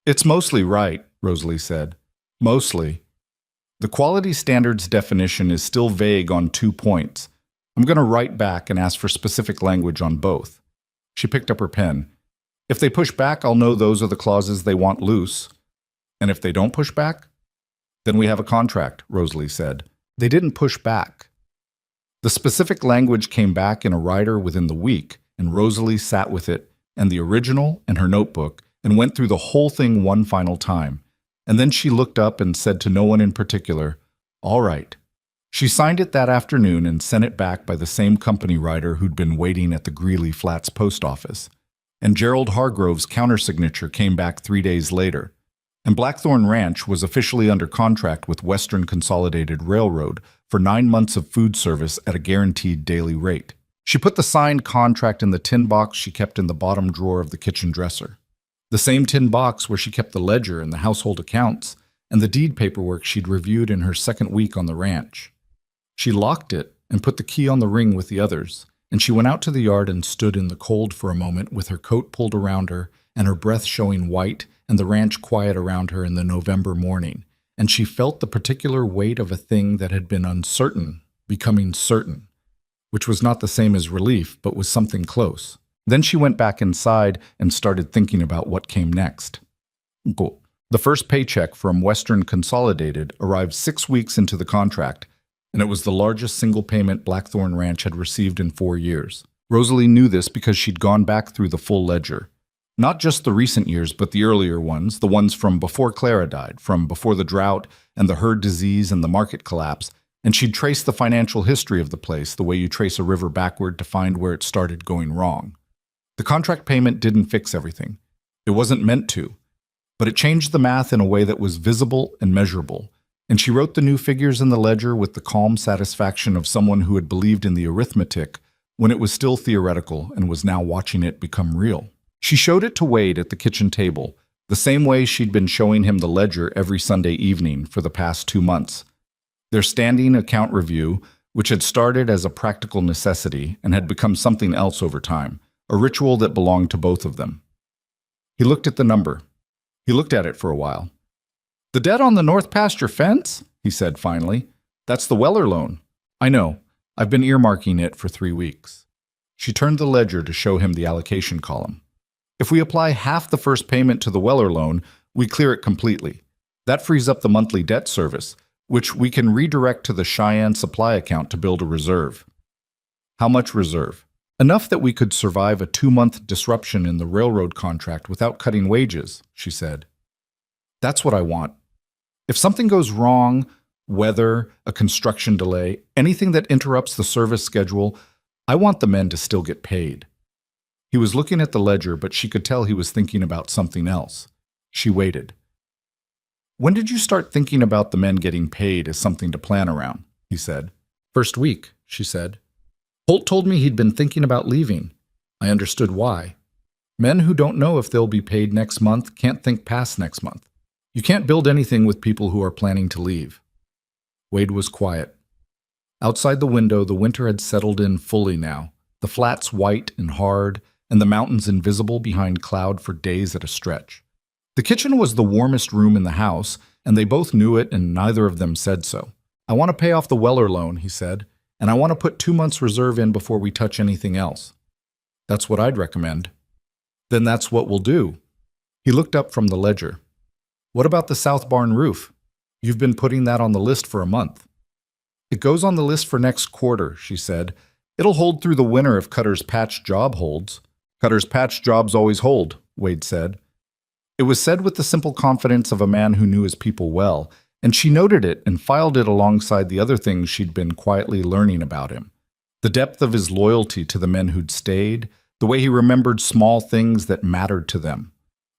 it's mostly right," Rosalie said. "Mostly. The quality standards definition is still vague on 2 points. I'm going to write back and ask for specific language on both." She picked up her pen. "If they push back, I'll know those are the clauses they want loose. And if they don't push back, then we have a contract," Rosalie said. They didn't push back. The specific language came back in a rider within the week, and Rosalie sat with it and the original and her notebook and went through the whole thing one final time. And then she looked up and said to no one in particular, "All right." She signed it that afternoon and sent it back by the same company rider who'd been waiting at the Greeley Flats post office. And Gerald Hargrove's countersignature came back 3 days later. And Blackthorn Ranch was officially under contract with Western Consolidated Railroad for 9 months of food service at a guaranteed daily rate. She put the signed contract in the tin box she kept in the bottom drawer of the kitchen dresser. The same tin box where she kept the ledger and the household accounts and the deed paperwork she'd reviewed in her second week on the ranch. She locked it and put the key on the ring with the others, and she went out to the yard and stood in the cold for a moment with her coat pulled around her and her breath showing white and the ranch quiet around her in the November morning, and she felt the particular weight of a thing that had been uncertain becoming certain, which was not the same as relief, but was something close. Then she went back inside and started thinking about what came next. The first paycheck from Western Consolidated arrived 6 weeks into the contract, and it was the largest single payment Blackthorn Ranch had received in 4 years. Rosalie knew this because she'd gone back through the full ledger. Not just the recent years, but the earlier ones, the ones from before Clara died, from before the drought and the herd disease and the market collapse, and she'd traced the financial history of the place the way you trace a river backward to find where it started going wrong. The contract payment didn't fix everything. It wasn't meant to, but it changed the math in a way that was visible and measurable, and she wrote the new figures in the ledger with the calm satisfaction of someone who had believed in the arithmetic when it was still theoretical and was now watching it become real. She showed it to Wade at the kitchen table, the same way she'd been showing him the ledger every Sunday evening for the past 2 months. Their standing account review, which had started as a practical necessity and had become something else over time, a ritual that belonged to both of them. He looked at the number. He looked at it for a while. "The debt on the north pasture fence?" he said finally. "That's the Weller loan." "I know. I've been earmarking it for 3 weeks." She turned the ledger to show him the allocation column. "If we apply half the first payment to the Weller loan, we clear it completely. That frees up the monthly debt service, which we can redirect to the Cheyenne supply account to build a reserve." "How much reserve?" "Enough that we could survive a 2-month disruption in the railroad contract without cutting wages," she said. "That's what I want. If something goes wrong, weather, a construction delay, anything that interrupts the service schedule, I want the men to still get paid." He was looking at the ledger, but she could tell he was thinking about something else. She waited. "When did you start thinking about the men getting paid as something to plan around?" he said. "First week," she said. "Holt told me he'd been thinking about leaving. I understood why. Men who don't know if they'll be paid next month can't think past next month. You can't build anything with people who are planning to leave." Wade was quiet. Outside the window, the winter had settled in fully now, the flats white and hard, and the mountains invisible behind cloud for days at a stretch. The kitchen was the warmest room in the house, and they both knew it, and neither of them said so. "I want to pay off the Weller loan," he said, "and I want to put 2 months reserve in before we touch anything else." "That's what I'd recommend." "Then that's what we'll do." He looked up from the ledger. "What about the south barn roof? You've been putting that on the list for a month." "It goes on the list for next quarter," she said. "It'll hold through the winter if Cutter's patch job holds." "Cutter's patch jobs always hold," Wade said. It was said with the simple confidence of a man who knew his people well, and she noted it and filed it alongside the other things she'd been quietly learning about him. The depth of his loyalty to the men who'd stayed, the way he remembered small things that mattered to them,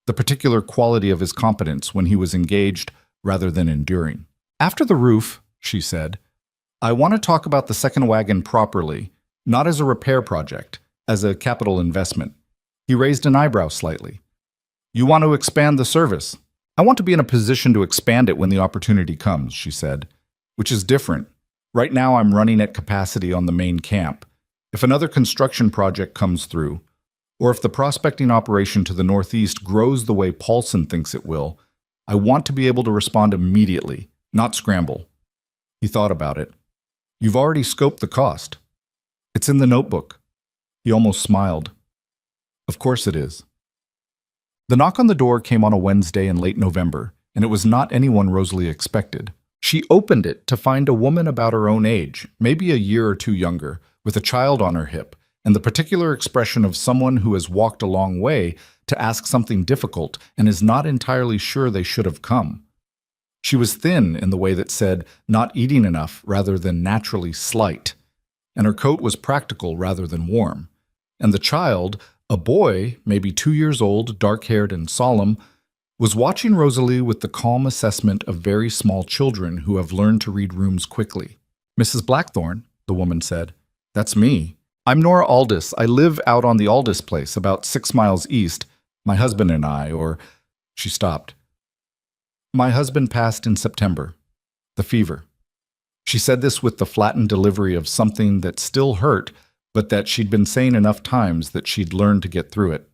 the particular quality of his competence when he was engaged rather than enduring. "After the roof," she said, "I want to talk about the second wagon properly, not as a repair project, as a capital investment." He raised an eyebrow slightly. "You want to expand the service?" "I want to be in a position to expand it when the opportunity comes," she said, "which is different. Right now I'm running at capacity on the main camp. If another construction project comes through, or if the prospecting operation to the northeast grows the way Paulson thinks it will, I want to be able to respond immediately, not scramble." He thought about it. "You've already scoped the cost." "It's in the notebook." He almost smiled. "Of course it is." The knock on the door came on a Wednesday in late November, and it was not anyone Rosalie expected. She opened it to find a woman about her own age, maybe a year or two younger, with a child on her hip, and the particular expression of someone who has walked a long way to ask something difficult and is not entirely sure they should have come. She was thin in the way that said not eating enough rather than naturally slight, and her coat was practical rather than warm. And the child, a boy, maybe 2 years old, dark-haired and solemn, was watching Rosalie with the calm assessment of very small children who have learned to read rooms quickly. "Mrs. Blackthorne," the woman said. "That's me. I'm Nora Aldis. I live out on the Aldis place, about 6 miles east. My husband and I, or—" She stopped. "My husband passed in September. The fever." She said this with the flattened delivery of something that still hurt, but that she'd been saying enough times that she'd learned to get through it.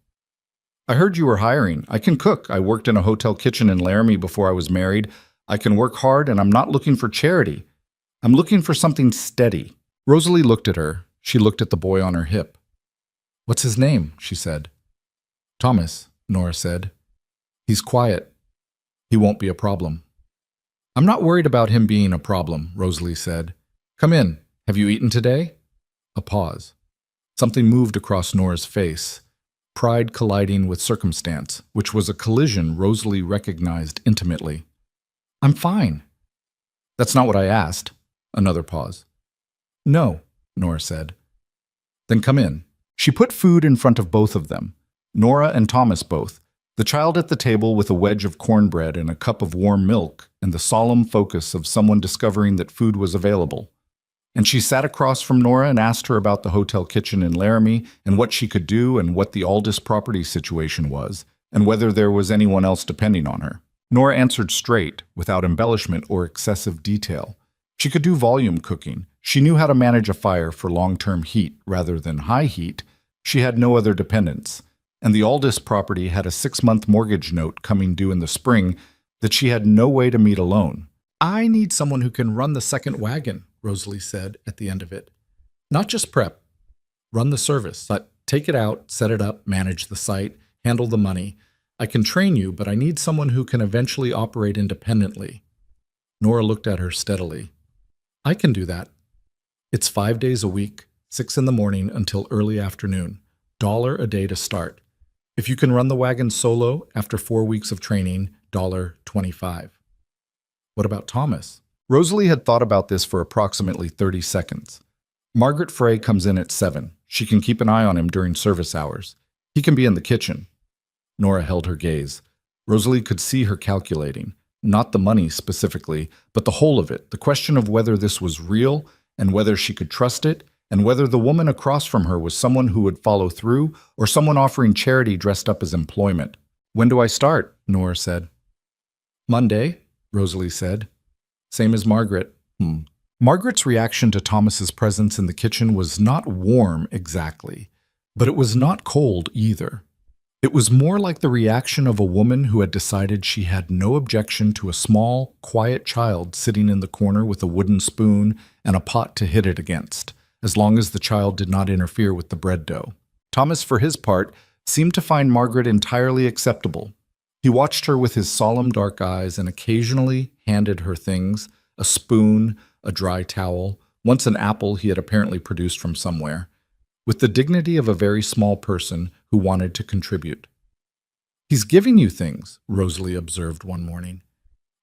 "I heard you were hiring. I can cook. I worked in a hotel kitchen in Laramie before I was married. I can work hard, and I'm not looking for charity. I'm looking for something steady." Rosalie looked at her. She looked at the boy on her hip. "What's his name?" she said. "Thomas," Nora said. "He's quiet. He won't be a problem." "I'm not worried about him being a problem," Rosalie said. "Come in. Have you eaten today?" A pause. Something moved across Nora's face, pride colliding with circumstance, which was a collision Rosalie recognized intimately. "I'm fine." "That's not what I asked." Another pause. "No," Nora said. "Then come in." She put food in front of both of them, Nora and Thomas both, the child at the table with a wedge of cornbread and a cup of warm milk, and the solemn focus of someone discovering that food was available. And she sat across from Nora and asked her about the hotel kitchen in Laramie and what she could do and what the Aldis property situation was, and whether there was anyone else depending on her. Nora answered straight, without embellishment or excessive detail. She could do volume cooking. She knew how to manage a fire for long-term heat rather than high heat. She had no other dependents, and the Aldous property had a 6-month mortgage note coming due in the spring that she had no way to meet alone. "I need someone who can run the second wagon," Rosalie said at the end of it. "Not just prep. Run the service. Take it out, set it up, manage the site, handle the money. I can train you, but I need someone who can eventually operate independently." Nora looked at her steadily. "I can do that. It's 5 days a week, 6 in the morning until early afternoon. $1 a day to start. If you can run the wagon solo after 4 weeks of training, $25. "What about Thomas?" Rosalie had thought about this for approximately 30 seconds. "Margaret Frey comes in at 7. She can keep an eye on him during service hours. He can be in the kitchen." Nora held her gaze. Rosalie could see her calculating, not the money specifically, but the whole of it, the question of whether this was real and whether she could trust it, and whether the woman across from her was someone who would follow through or someone offering charity dressed up as employment. "When do I start?" Nora said. "Monday," Rosalie said. "Same as Margaret." Margaret's reaction to Thomas's presence in the kitchen was not warm exactly, but it was not cold either. It was more like the reaction of a woman who had decided she had no objection to a small, quiet child sitting in the corner with a wooden spoon and a pot to hit it against, as long as the child did not interfere with the bread dough. Thomas, for his part, seemed to find Margaret entirely acceptable. He watched her with his solemn dark eyes and occasionally handed her things, a spoon, a dry towel, once an apple he had apparently produced from somewhere, with the dignity of a very small person who wanted to contribute. "He's giving you things," Rosalie observed one morning.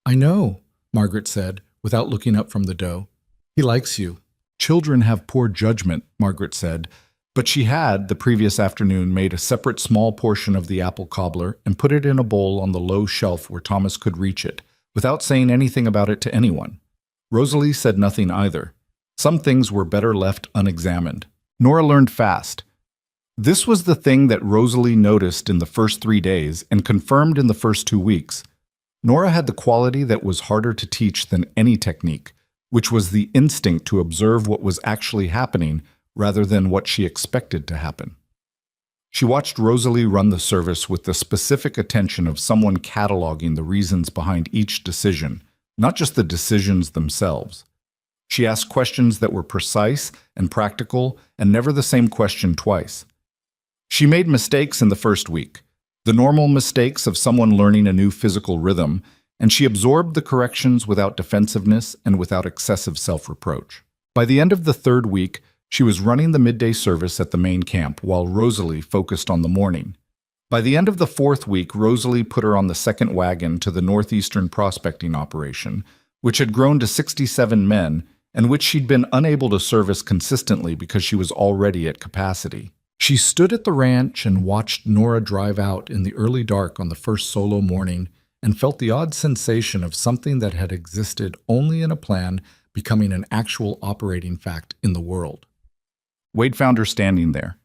"I know," Margaret said, without looking up from the dough. "He likes you." "Children have poor judgment," Margaret said, but she had, the previous afternoon, made a separate small portion of the apple cobbler and put it in a bowl on the low shelf where Thomas could reach it, without saying anything about it to anyone. Rosalie said nothing either. Some things were better left unexamined. Nora learned fast. This was the thing that Rosalie noticed in the first 3 days and confirmed in the first 2 weeks. Nora had the quality that was harder to teach than any technique, which was the instinct to observe what was actually happening rather than what she expected to happen. She watched Rosalie run the service with the specific attention of someone cataloging the reasons behind each decision, not just the decisions themselves. She asked questions that were precise and practical and never the same question twice. She made mistakes in the first week, the normal mistakes of someone learning a new physical rhythm, and she absorbed the corrections without defensiveness and without excessive self-reproach. By the end of the 3rd week, she was running the midday service at the main camp while Rosalie focused on the morning. By the end of the 4th week, Rosalie put her on the second wagon to the northeastern prospecting operation, which had grown to 67 men and which she'd been unable to service consistently because she was already at capacity. She stood at the ranch and watched Nora drive out in the early dark on the first solo morning and felt the odd sensation of something that had existed only in a plan becoming an actual operating fact in the world. Wade found her standing there.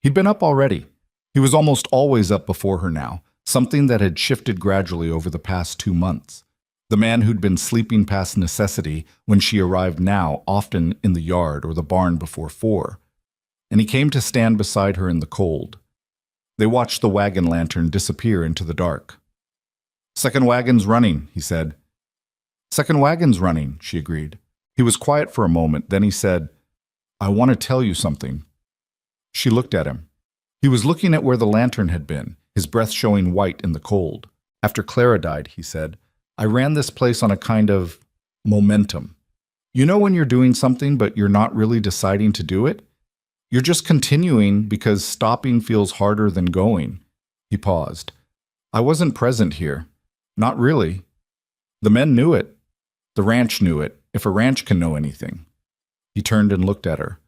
He'd been up already. He was almost always up before her now, something that had shifted gradually over the past 2 months. The man who'd been sleeping past necessity when she arrived now, often in the yard or the barn before 4. And he came to stand beside her in the cold. They watched the wagon lantern disappear into the dark. "Second wagon's running," he said. "Second wagon's running," she agreed. He was quiet for a moment, then he said, "I want to tell you something." She looked at him. He was looking at where the lantern had been, his breath showing white in the cold. "After Clara died," he said, "I ran this place on a kind of momentum. You know when you're doing something but you're not really deciding to do it? You're just continuing because stopping feels harder than going." He paused. "I wasn't present here. Not really. The men knew it. The ranch knew it, if a ranch can know anything." He turned and looked at her.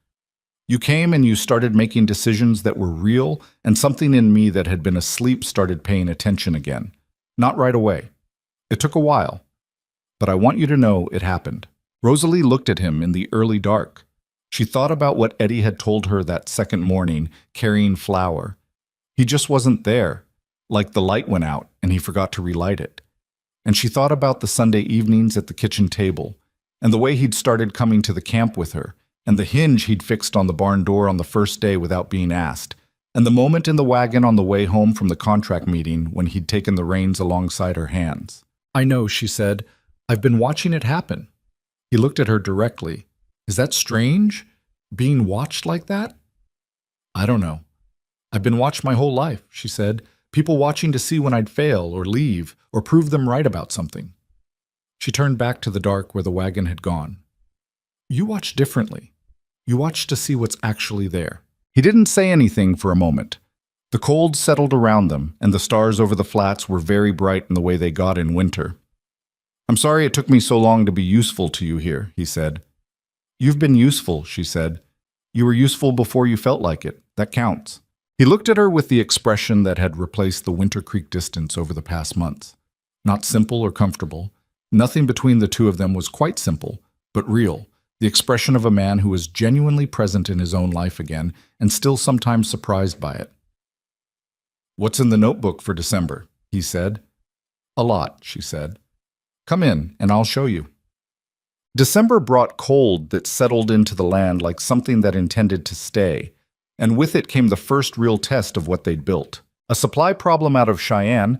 "You came and you started making decisions that were real, and something in me that had been asleep started paying attention again. Not right away. It took a while. But I want you to know it happened." Rosalie looked at him in the early dark. She thought about what Eddie had told her that second morning, carrying flour. He just wasn't there, like the light went out and he forgot to relight it. And she thought about the Sunday evenings at the kitchen table, and the way he'd started coming to the camp with her, and the hinge he'd fixed on the barn door on the first day without being asked, and the moment in the wagon on the way home from the contract meeting when he'd taken the reins alongside her hands. "I know," she said. "I've been watching it happen." He looked at her directly. "Is that strange? Being watched like that?" "I don't know. I've been watched my whole life," she said. "People watching to see when I'd fail or leave or prove them right about something." She turned back to the dark where the wagon had gone. "You watch differently. You watch to see what's actually there." He didn't say anything for a moment. The cold settled around them, and the stars over the flats were very bright in the way they got in winter. "I'm sorry it took me so long to be useful to you here," he said. "You've been useful," she said. "You were useful before you felt like it. That counts." He looked at her with the expression that had replaced the Winter Creek distance over the past months. Not simple or comfortable. Nothing between the two of them was quite simple, but real. The expression of a man who was genuinely present in his own life again and still sometimes surprised by it. "What's in the notebook for December?" he said. "A lot," she said. "Come in, and I'll show you." December brought cold that settled into the land like something that intended to stay, and with it came the first real test of what they'd built. A supply problem out of Cheyenne,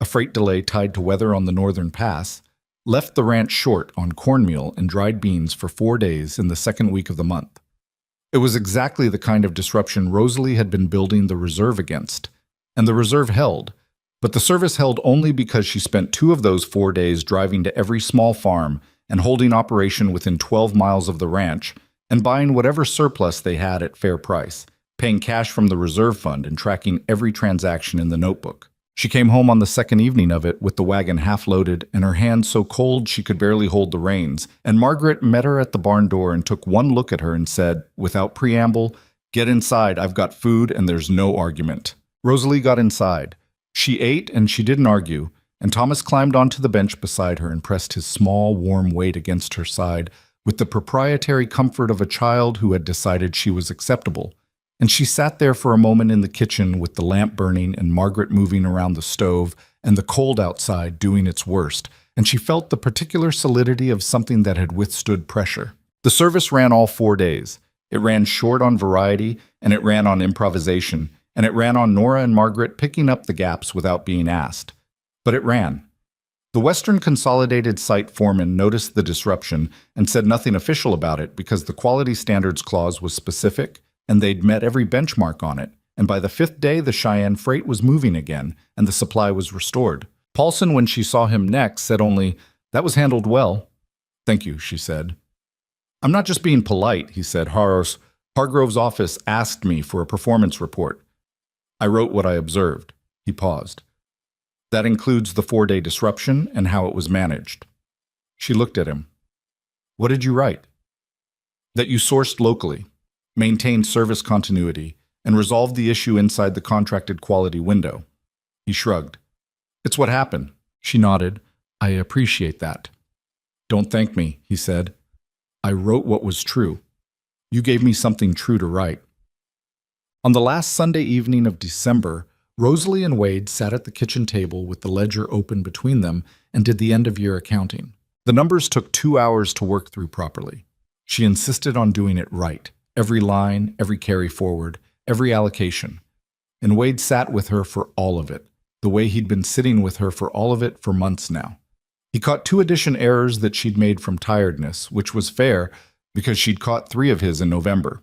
a freight delay tied to weather on the northern pass, left the ranch short on cornmeal and dried beans for 4 days in the second week of the month. It was exactly the kind of disruption Rosalie had been building the reserve against, and the reserve held. But the service held only because she spent 2 of those 4 days driving to every small farm and holding operation within 12 miles of the ranch and buying whatever surplus they had at fair price, paying cash from the reserve fund and tracking every transaction in the notebook. She came home on the second evening of it with the wagon half loaded and her hands so cold she could barely hold the reins, and Margaret met her at the barn door and took one look at her and said, without preamble, "Get inside, I've got food and there's no argument." Rosalie got inside. She ate and she didn't argue, and Thomas climbed onto the bench beside her and pressed his small, warm weight against her side with the proprietary comfort of a child who had decided she was acceptable. And she sat there for a moment in the kitchen with the lamp burning and Margaret moving around the stove and the cold outside doing its worst, and she felt the particular solidity of something that had withstood pressure. The service ran all 4 days. It ran short on variety, and it ran on improvisation, and it ran on Nora and Margaret picking up the gaps without being asked. But it ran. The Western Consolidated Site foreman noticed the disruption and said nothing official about it because the quality standards clause was specific, and they'd met every benchmark on it, and by the 5th day the Cheyenne freight was moving again, and the supply was restored. Paulson, when she saw him next, said only, "That was handled well." "Thank you," she said. "I'm not just being polite," he said. Hargrove's office asked me for a performance report. I wrote what I observed." He paused. "That includes the 4-day disruption and how it was managed." She looked at him. "What did you write?" "That you sourced locally, maintained service continuity, and resolved the issue inside the contracted quality window." He shrugged. "It's what happened." She nodded. "I appreciate that." "Don't thank me," he said. "I wrote what was true. You gave me something true to write." On the last Sunday evening of December, Rosalie and Wade sat at the kitchen table with the ledger open between them and did the end-of-year accounting. The numbers took 2 hours to work through properly. She insisted on doing it right. Every line, every carry forward, every allocation. And Wade sat with her for all of it, the way he'd been sitting with her for all of it for months now. He caught 2 addition errors that she'd made from tiredness, which was fair because she'd caught 3 of his in November.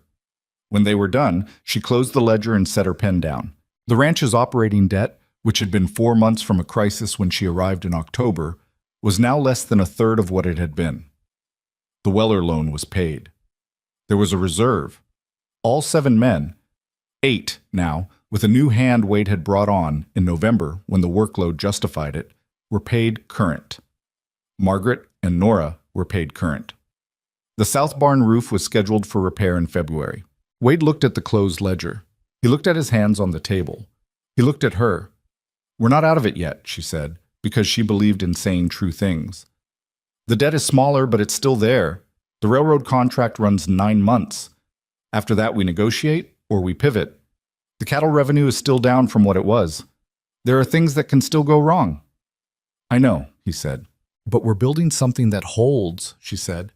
When they were done, she closed the ledger and set her pen down. The ranch's operating debt, which had been 4 months from a crisis when she arrived in October, was now less than a third of what it had been. The Weller loan was paid. There was a reserve. All 7 men, 8 now, with a new hand Wade had brought on in November when the workload justified it, were paid current. Margaret and Nora were paid current. The south barn roof was scheduled for repair in February. Wade looked at the closed ledger. He looked at his hands on the table. He looked at her. "We're not out of it yet," she said, because she believed in saying true things. "The debt is smaller, but it's still there. The railroad contract runs 9 months. After that, we negotiate or we pivot. The cattle revenue is still down from what it was. There are things that can still go wrong." "I know," he said. "But we're building something that holds," she said.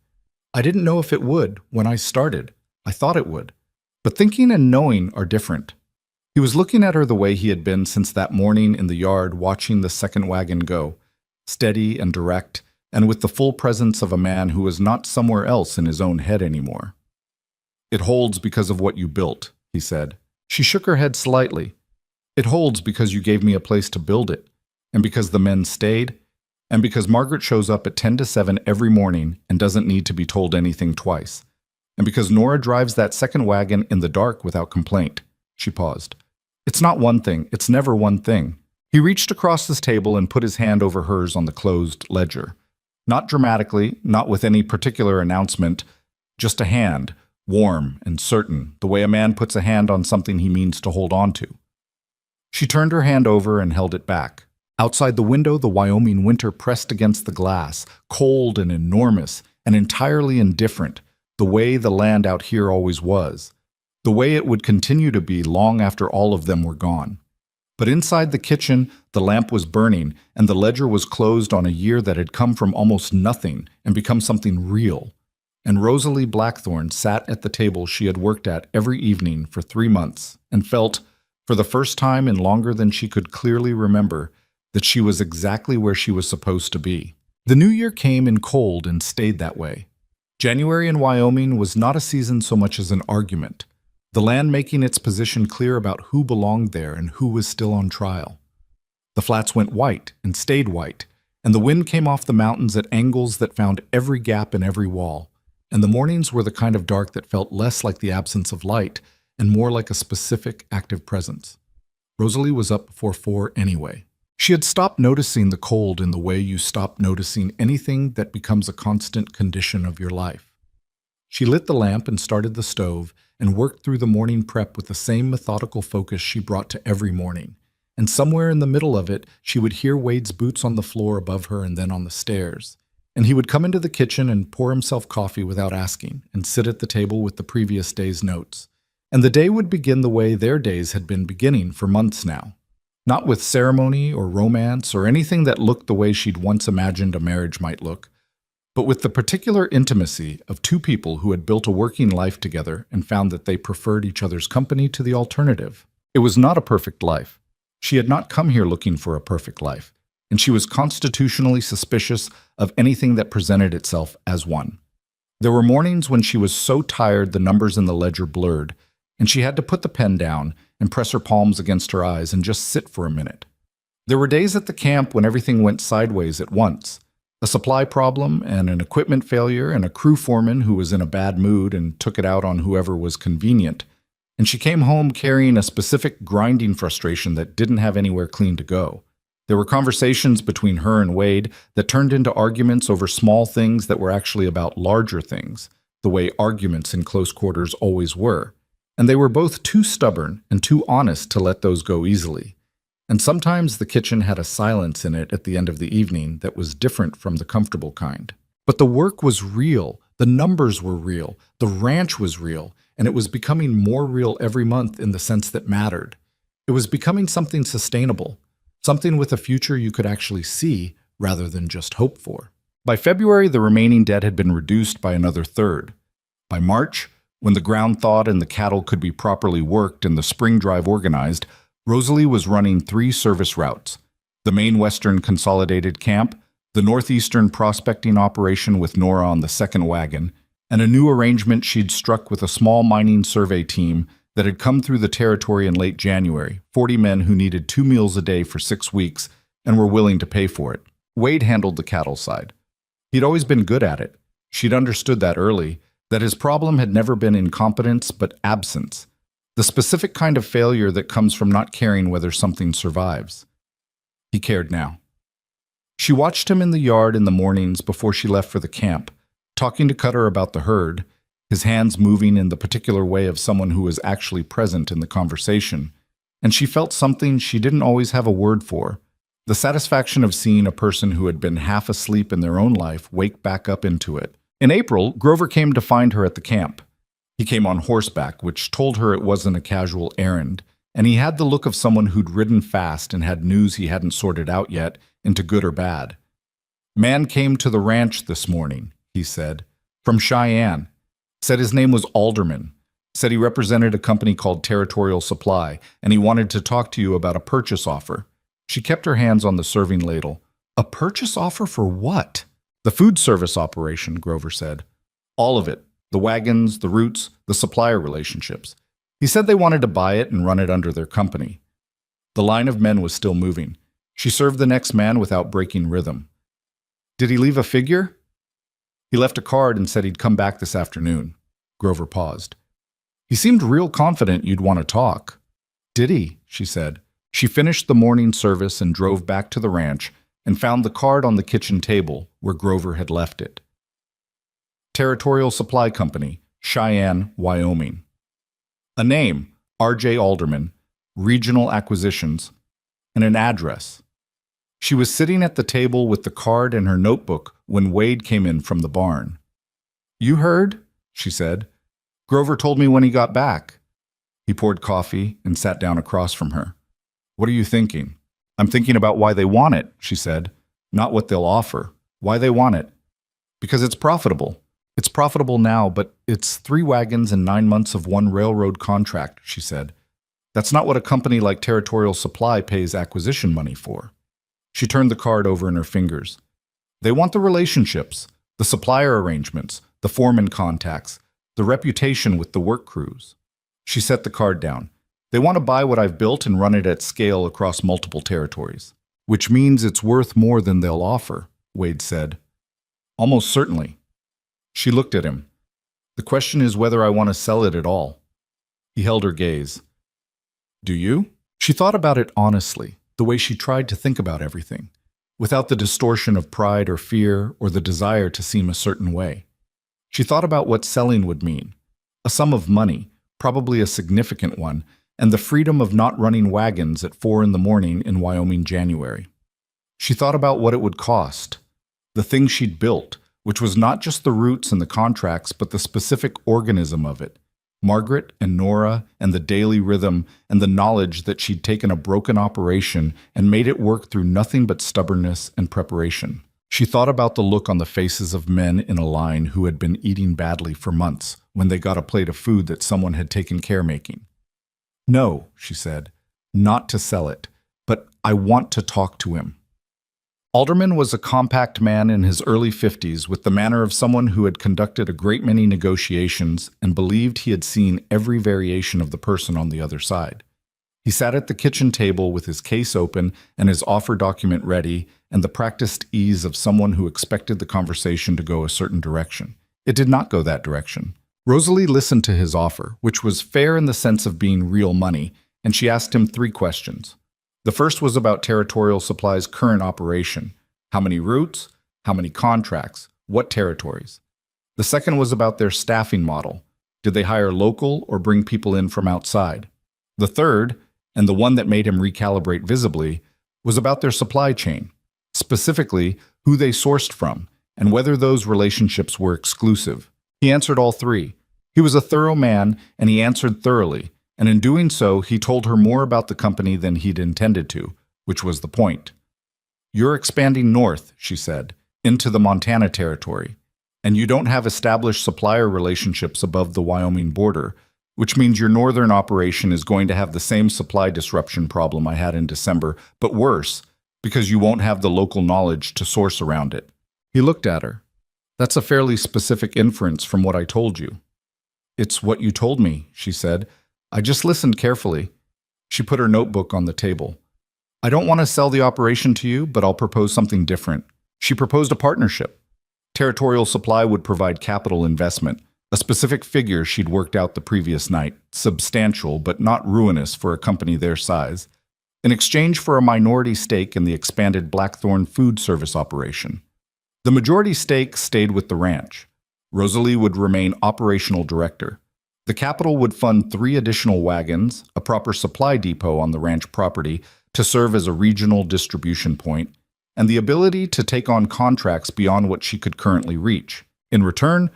"I didn't know if it would when I started. I thought it would. But thinking and knowing are different. He was looking at her the way he had been since that morning in the yard watching the second wagon go, steady and direct, and with the full presence of a man who was not somewhere else in his own head anymore. "It holds because of what you built," he said. She shook her head slightly. "It holds because you gave me a place to build it, and because the men stayed, and because Margaret shows up at 10 to 7 every morning and doesn't need to be told anything twice, and because Nora drives that second wagon in the dark without complaint." She paused. "It's not one thing. It's never one thing." He reached across his table and put his hand over hers on the closed ledger. Not dramatically, not with any particular announcement, just a hand, warm and certain, the way a man puts a hand on something he means to hold on to. She turned her hand over and held it back. Outside the window, the Wyoming winter pressed against the glass, cold and enormous and entirely indifferent, the way the land out here always was, the way it would continue to be long after all of them were gone. But inside the kitchen, the lamp was burning, and the ledger was closed on a year that had come from almost nothing and become something real. And Rosalie Blackthorne sat at the table she had worked at every evening for 3 months and felt, for the first time in longer than she could clearly remember, that she was exactly where she was supposed to be. The new year came in cold and stayed that way. January in Wyoming was not a season so much as an argument, the land making its position clear about who belonged there and who was still on trial. The flats went white and stayed white, and the wind came off the mountains at angles that found every gap in every wall, and the mornings were the kind of dark that felt less like the absence of light and more like a specific active presence. Rosalie was up before 4 anyway. She had stopped noticing the cold in the way you stop noticing anything that becomes a constant condition of your life. She lit the lamp and started the stove and worked through the morning prep with the same methodical focus she brought to every morning. And somewhere in the middle of it, she would hear Wade's boots on the floor above her and then on the stairs. And he would come into the kitchen and pour himself coffee without asking and sit at the table with the previous day's notes. And the day would begin the way their days had been beginning for months now. Not with ceremony or romance or anything that looked the way she'd once imagined a marriage might look, but with the particular intimacy of 2 people who had built a working life together and found that they preferred each other's company to the alternative. It was not a perfect life. She had not come here looking for a perfect life, and she was constitutionally suspicious of anything that presented itself as one. There were mornings when she was so tired the numbers in the ledger blurred, and she had to put the pen down and press her palms against her eyes and just sit for a minute. There were days at the camp when everything went sideways at once. A supply problem and an equipment failure and a crew foreman who was in a bad mood and took it out on whoever was convenient. And she came home carrying a specific grinding frustration that didn't have anywhere clean to go. There were conversations between her and Wade that turned into arguments over small things that were actually about larger things, the way arguments in close quarters always were. And they were both too stubborn and too honest to let those go easily. And sometimes the kitchen had a silence in it at the end of the evening that was different from the comfortable kind. But the work was real, the numbers were real, the ranch was real, and it was becoming more real every month in the sense that mattered. It was becoming something sustainable, something with a future you could actually see rather than just hope for. By February, the remaining debt had been reduced by another third. By March, when the ground thawed and the cattle could be properly worked and the spring drive organized, Rosalie was running 3 service routes: the main Western Consolidated Camp, the Northeastern Prospecting Operation with Nora on the second wagon, and a new arrangement she'd struck with a small mining survey team that had come through the territory in late January, 40 men who needed 2 meals a day for 6 weeks and were willing to pay for it. Wade handled the cattle side. He'd always been good at it. She'd understood that early, that his problem had never been incompetence but absence. The specific kind of failure that comes from not caring whether something survives. He cared now. She watched him in the yard in the mornings before she left for the camp, talking to Cutter about the herd, his hands moving in the particular way of someone who was actually present in the conversation, and she felt something she didn't always have a word for, the satisfaction of seeing a person who had been half asleep in their own life wake back up into it. In April, Grover came to find her at the camp. He came on horseback, which told her it wasn't a casual errand, and he had the look of someone who'd ridden fast and had news he hadn't sorted out yet into good or bad. "Man came to the ranch this morning," he said, "from Cheyenne. Said his name was Alderman. Said he represented a company called Territorial Supply, and he wanted to talk to you about a purchase offer. She kept her hands on the serving ladle. A purchase offer for what? The food service operation, Grover said. All of it. The wagons, the routes, the supplier relationships. He said they wanted to buy it and run it under their company. The line of men was still moving. She served the next man without breaking rhythm. Did he leave a figure? He left a card and said he'd come back this afternoon. Grover paused. He seemed real confident you'd want to talk. Did he? She said. She finished the morning service and drove back to the ranch and found the card on the kitchen table where Grover had left it. Territorial Supply Company, Cheyenne, Wyoming. A name, R.J. Alderman, Regional Acquisitions, and an address. She was sitting at the table with the card and her notebook when Wade came in from the barn. You heard? She said. Grover told me when he got back. He poured coffee and sat down across from her. What are you thinking? I'm thinking about why they want it, she said. Not what they'll offer. Why they want it. Because it's profitable. It's profitable now, but it's 3 wagons and 9 months of one railroad contract, she said. That's not what a company like Territorial Supply pays acquisition money for. She turned the card over in her fingers. They want the relationships, the supplier arrangements, the foreman contacts, the reputation with the work crews. She set the card down. They want to buy what I've built and run it at scale across multiple territories. Which means it's worth more than they'll offer, Wade said. Almost certainly. She looked at him. The question is whether I want to sell it at all. He held her gaze. Do you? She thought about it honestly, the way she tried to think about everything, without the distortion of pride or fear or the desire to seem a certain way. She thought about what selling would mean. A sum of money, probably a significant one, and the freedom of not running wagons at 4 a.m. in Wyoming January. She thought about what it would cost, the thing she'd built, which was not just the roots and the contracts, but the specific organism of it, Margaret and Nora and the daily rhythm and the knowledge that she'd taken a broken operation and made it work through nothing but stubbornness and preparation. She thought about the look on the faces of men in a line who had been eating badly for months when they got a plate of food that someone had taken care making. No, she said, not to sell it, but I want to talk to him. Alderman was a compact man in his early 50s with the manner of someone who had conducted a great many negotiations and believed he had seen every variation of the person on the other side. He sat at the kitchen table with his case open and his offer document ready and the practiced ease of someone who expected the conversation to go a certain direction. It did not go that direction. Rosalie listened to his offer, which was fair in the sense of being real money, and she asked him 3 questions. The first was about Territorial Supply's current operation. How many routes? How many contracts? What territories? The second was about their staffing model. Did they hire local or bring people in from outside? The third, and the one that made him recalibrate visibly, was about their supply chain, specifically who they sourced from and whether those relationships were exclusive. He answered all 3. He was a thorough man, and he answered thoroughly, and in doing so, he told her more about the company than he'd intended to, which was the point. You're expanding north, she said, into the Montana territory, and you don't have established supplier relationships above the Wyoming border, which means your northern operation is going to have the same supply disruption problem I had in December, but worse, because you won't have the local knowledge to source around it. He looked at her. That's a fairly specific inference from what I told you. It's what you told me, she said. I just listened carefully. She put her notebook on the table. I don't want to sell the operation to you, but I'll propose something different. She proposed a partnership. Territorial Supply would provide capital investment, a specific figure she'd worked out the previous night, substantial but not ruinous for a company their size, in exchange for a minority stake in the expanded Blackthorn food service operation. The majority stake stayed with the ranch. Rosalie would remain operational director. The capital would fund 3 additional wagons, a proper supply depot on the ranch property to serve as a regional distribution point, and the ability to take on contracts beyond what she could currently reach. In return,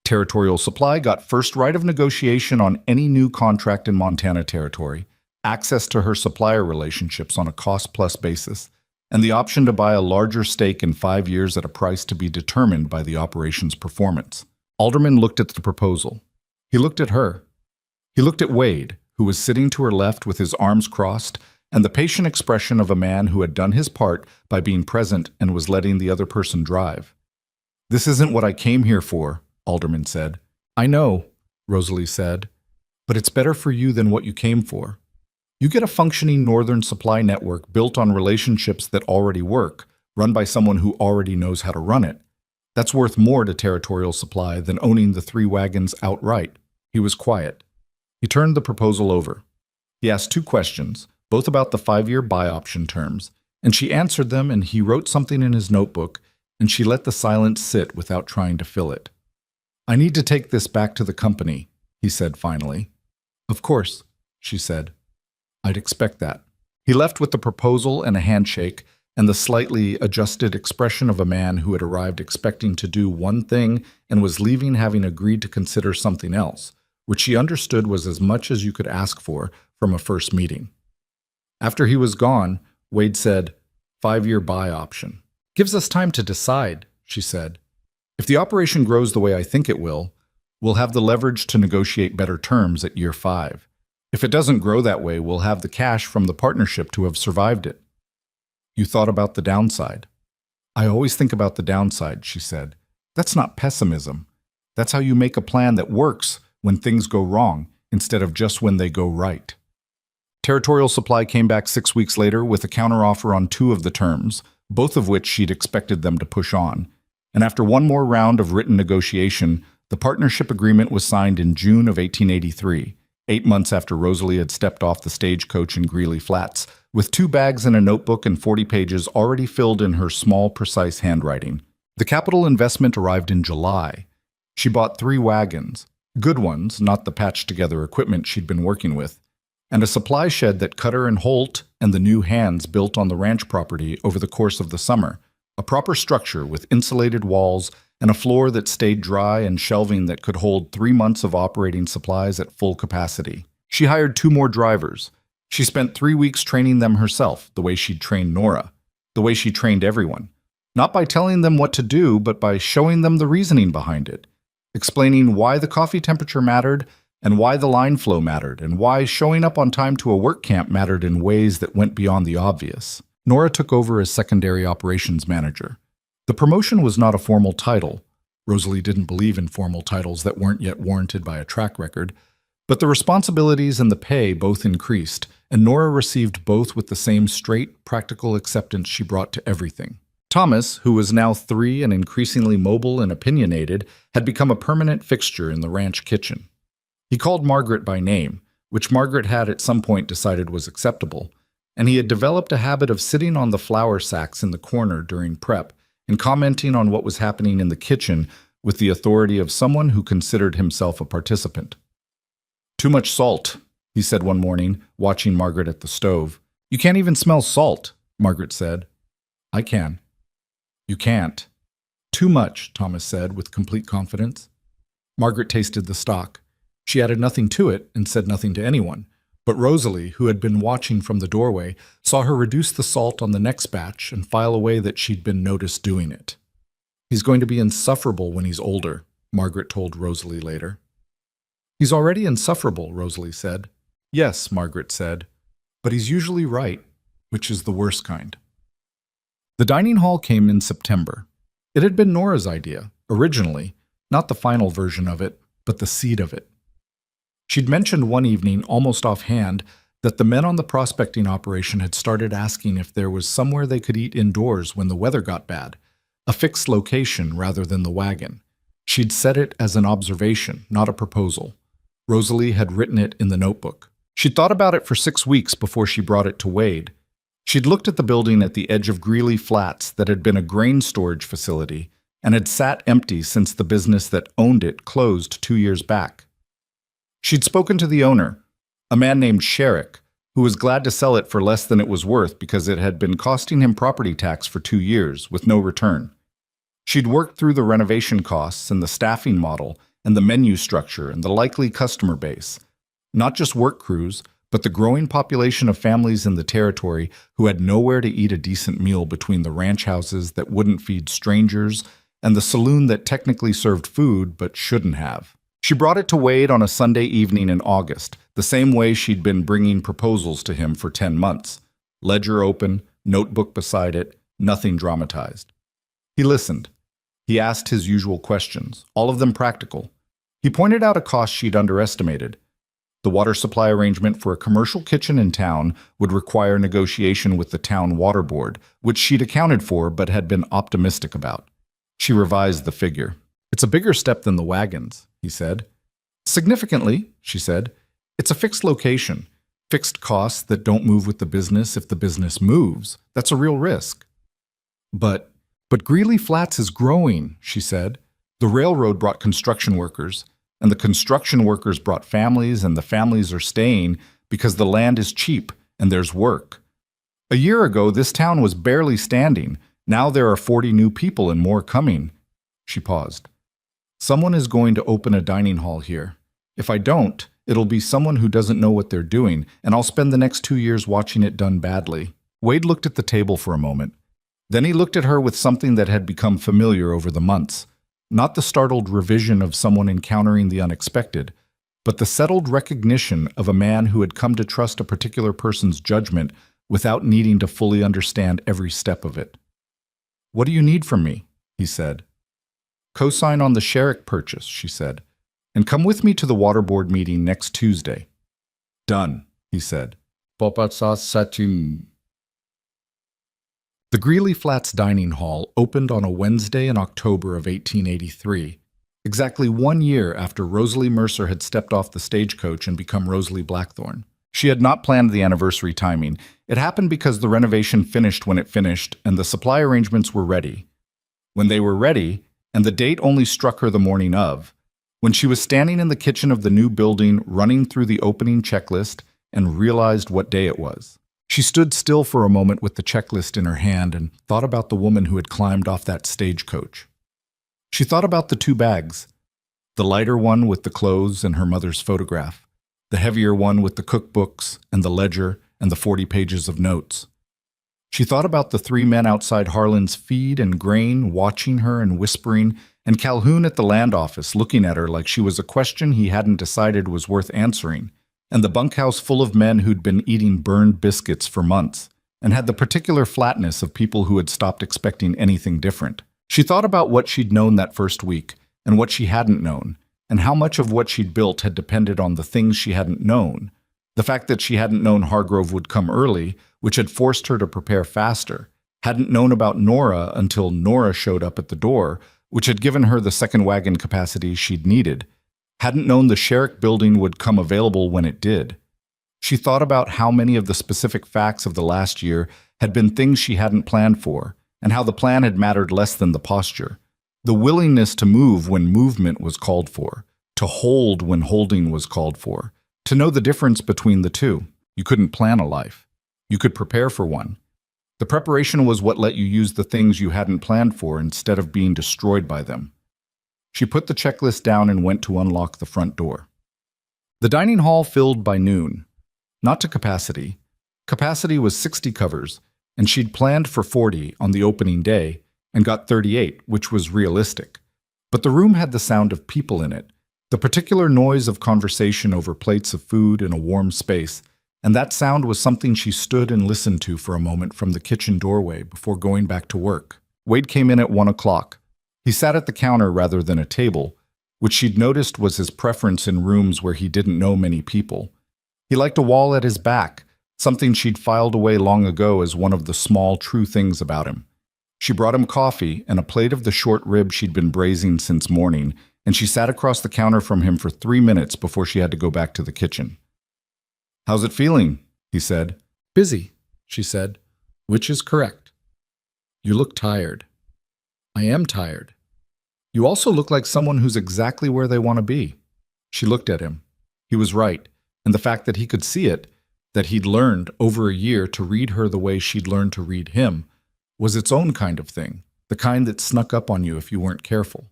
Territorial Supply got first right of negotiation on any new contract in Montana territory, access to her supplier relationships on a cost-plus basis, and the option to buy a larger stake in 5 years at a price to be determined by the operation's performance. Alderman looked at the proposal. He looked at her. He looked at Wade, who was sitting to her left with his arms crossed, and the patient expression of a man who had done his part by being present and was letting the other person drive. "This isn't what I came here for," Alderman said. "I know," Rosalie said, "but it's better for you than what you came for. You get a functioning Northern supply network built on relationships that already work, run by someone who already knows how to run it. That's worth more to Territorial Supply than owning the 3 wagons outright." He was quiet. He turned the proposal over. He asked 2 questions, both about the 5-year buy option terms, and she answered them, and he wrote something in his notebook, and she let the silence sit without trying to fill it. "I need to take this back to the company," he said finally. "Of course," she said. "I'd expect that." He left with the proposal and a handshake, and the slightly adjusted expression of a man who had arrived expecting to do one thing and was leaving having agreed to consider something else, which she understood was as much as you could ask for from a first meeting. After he was gone, Wade said, "5-year buy option. Gives us time to decide," she said. "If the operation grows the way I think it will, we'll have the leverage to negotiate better terms at year 5. If it doesn't grow that way, we'll have the cash from the partnership to have survived it." "You thought about the downside?" "I always think about the downside," she said. "That's not pessimism. That's how you make a plan that works when things go wrong instead of just when they go right." Territorial Supply came back 6 weeks later with a counteroffer on 2 of the terms, both of which she'd expected them to push on. And after one more round of written negotiation, the partnership agreement was signed in June of 1883, 8 months after Rosalie had stepped off the stagecoach in Greeley Flats, with 2 bags and a notebook and 40 pages already filled in her small, precise handwriting. The capital investment arrived in July. She bought 3 wagons, good ones, not the patched-together equipment she'd been working with, and a supply shed that Cutter and Holt and the new hands built on the ranch property over the course of the summer, a proper structure with insulated walls and a floor that stayed dry and shelving that could hold 3 months of operating supplies at full capacity. She hired 2 more drivers. She spent 3 weeks training them herself, the way she'd trained Nora, the way she trained everyone, not by telling them what to do, but by showing them the reasoning behind it, explaining why the coffee temperature mattered and why the line flow mattered, and why showing up on time to a work camp mattered in ways that went beyond the obvious. Nora took over as secondary operations manager. The promotion was not a formal title. Rosalie didn't believe in formal titles that weren't yet warranted by a track record, but the responsibilities and the pay both increased, and Nora received both with the same straight, practical acceptance she brought to everything. Thomas, who was now 3 and increasingly mobile and opinionated, had become a permanent fixture in the ranch kitchen. He called Margaret by name, which Margaret had at some point decided was acceptable, and he had developed a habit of sitting on the flour sacks in the corner during prep and commenting on what was happening in the kitchen with the authority of someone who considered himself a participant. "Too much salt," he said one morning, watching Margaret at the stove. "You can't even smell salt," Margaret said. "I can." "You can't." "Too much," Thomas said with complete confidence. Margaret tasted the stock. She added nothing to it and said nothing to anyone, but Rosalie, who had been watching from the doorway, saw her reduce the salt on the next batch and file away that she'd been noticed doing it. "He's going to be insufferable when he's older," Margaret told Rosalie later. "He's already insufferable," Rosalie said. "Yes," Margaret said, "but he's usually right, which is the worst kind." The dining hall came in September. It had been Nora's idea, originally, not the final version of it, but the seed of it. She'd mentioned one evening, almost offhand, that the men on the prospecting operation had started asking if there was somewhere they could eat indoors when the weather got bad, a fixed location rather than the wagon. She'd said it as an observation, not a proposal. Rosalie had written it in the notebook. She'd thought about it for 6 weeks before she brought it to Wade. She'd looked at the building at the edge of Greeley Flats that had been a grain storage facility and had sat empty since the business that owned it closed 2 years back. She'd spoken to the owner, a man named Sherrick, who was glad to sell it for less than it was worth because it had been costing him property tax for 2 years with no return. She'd worked through the renovation costs and the staffing model and the menu structure and the likely customer base, not just work crews, but the growing population of families in the territory who had nowhere to eat a decent meal between the ranch houses that wouldn't feed strangers and the saloon that technically served food but shouldn't have. She brought it to Wade on a Sunday evening in August, the same way she'd been bringing proposals to him for 10 months. Ledger open, notebook beside it, nothing dramatized. He listened. He asked his usual questions, all of them practical. He pointed out a cost she'd underestimated. The water supply arrangement for a commercial kitchen in town would require negotiation with the town water board, which she'd accounted for but had been optimistic about. She revised the figure. "It's a bigger step than the wagons," he said. "Significantly," she said. "It's a fixed location, fixed costs that don't move with the business if the business moves. That's a real risk." But Greeley Flats is growing," she said. "The railroad brought construction workers, and the construction workers brought families, and the families are staying because the land is cheap and there's work. A year ago, this town was barely standing. Now there are 40 new people and more coming." She paused. "Someone is going to open a dining hall here. If I don't, it'll be someone who doesn't know what they're doing, and I'll spend the next 2 years watching it done badly." Wade looked at the table for a moment. Then he looked at her with something that had become familiar over the months. Not the startled revision of someone encountering the unexpected, but the settled recognition of a man who had come to trust a particular person's judgment without needing to fully understand every step of it. "What do you need from me?" he said. "Co-sign on the Sherrick purchase," she said, "and come with me to the water board meeting next Tuesday." "Done," he said. The Greeley Flats Dining Hall opened on a Wednesday in October of 1883, exactly 1 year after Rosalie Mercer had stepped off the stagecoach and become Rosalie Blackthorne. She had not planned the anniversary timing. It happened because the renovation finished when it finished and the supply arrangements were ready. When they were ready, and the date only struck her the morning of, when she was standing in the kitchen of the new building running through the opening checklist and realized what day it was. She stood still for a moment with the checklist in her hand and thought about the woman who had climbed off that stagecoach. She thought about the 2 bags, the lighter one with the clothes and her mother's photograph, the heavier one with the cookbooks and the ledger and the 40 pages of notes. She thought about the 3 men outside Harlan's feed and grain watching her and whispering, and Calhoun at the land office looking at her like she was a question he hadn't decided was worth answering, and the bunkhouse full of men who'd been eating burned biscuits for months, and had the particular flatness of people who had stopped expecting anything different. She thought about what she'd known that first week, and what she hadn't known, and how much of what she'd built had depended on the things she hadn't known. The fact that she hadn't known Hargrove would come early, which had forced her to prepare faster, hadn't known about Nora until Nora showed up at the door, which had given her the second wagon capacity she'd needed, hadn't known the Sherrick building would come available when it did. She thought about how many of the specific facts of the last year had been things she hadn't planned for, and how the plan had mattered less than the posture. The willingness to move when movement was called for, to hold when holding was called for, to know the difference between the two. You couldn't plan a life. You could prepare for one. The preparation was what let you use the things you hadn't planned for instead of being destroyed by them. She put the checklist down and went to unlock the front door. The dining hall filled by noon. Not to capacity. Capacity was 60 covers, and she'd planned for 40 on the opening day and got 38, which was realistic. But the room had the sound of people in it, the particular noise of conversation over plates of food in a warm space, and that sound was something she stood and listened to for a moment from the kitchen doorway before going back to work. Wade came in at 1 o'clock. He sat at the counter rather than a table, which she'd noticed was his preference in rooms where he didn't know many people. He liked a wall at his back, something she'd filed away long ago as one of the small, true things about him. She brought him coffee and a plate of the short rib she'd been braising since morning, and she sat across the counter from him for 3 minutes before she had to go back to the kitchen. "How's it feeling?" he said. "Busy," she said, which is correct. "You look tired." "I am tired." "You also look like someone who's exactly where they want to be." She looked at him. He was right, and the fact that he could see it, that he'd learned over a year to read her the way she'd learned to read him, was its own kind of thing, the kind that snuck up on you if you weren't careful.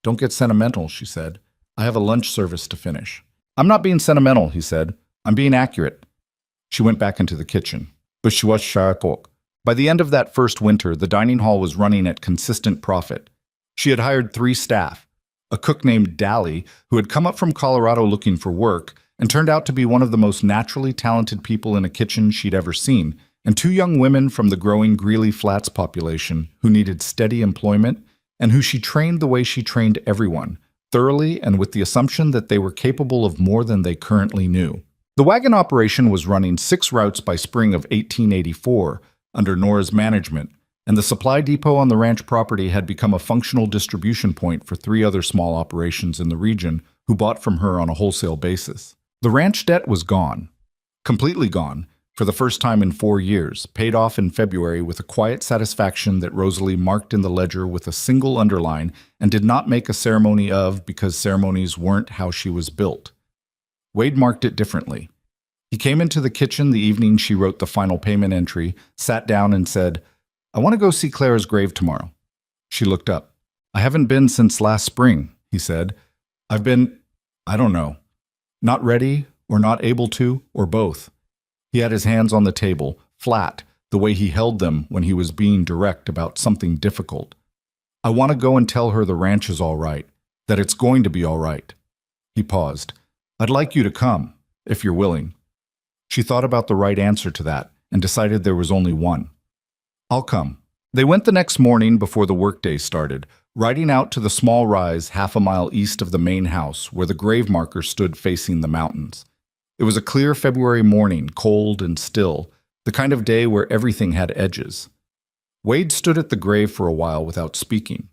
"Don't get sentimental," she said. "I have a lunch service to finish." "I'm not being sentimental," he said. "I'm being accurate." She went back into the kitchen. But she was sharp. By the end of that first winter, the dining hall was running at consistent profit. She had hired 3 staff, a cook named Dally, who had come up from Colorado looking for work and turned out to be one of the most naturally talented people in a kitchen she'd ever seen, and two young women from the growing Greeley Flats population who needed steady employment and who she trained the way she trained everyone, thoroughly and with the assumption that they were capable of more than they currently knew. The wagon operation was running 6 routes by spring of 1884 under Nora's management, and the supply depot on the ranch property had become a functional distribution point for 3 other small operations in the region who bought from her on a wholesale basis. The ranch debt was gone, completely gone, for the first time in 4 years, paid off in February with a quiet satisfaction that Rosalie marked in the ledger with a single underline and did not make a ceremony of because ceremonies weren't how she was built. Wade marked it differently. He came into the kitchen the evening she wrote the final payment entry, sat down and said, "I want to go see Clara's grave tomorrow." She looked up. "I haven't been since last spring," he said. "I've been, I don't know, not ready or not able to, or both." He had his hands on the table, flat, the way he held them when he was being direct about something difficult. "I want to go and tell her the ranch is all right, that it's going to be all right." He paused. "I'd like you to come, if you're willing." She thought about the right answer to that and decided there was only one. "I'll come." They went the next morning before the workday started, riding out to the small rise half a mile east of the main house where the grave marker stood facing the mountains. It was a clear February morning, cold and still, the kind of day where everything had edges. Wade stood at the grave for a while without speaking.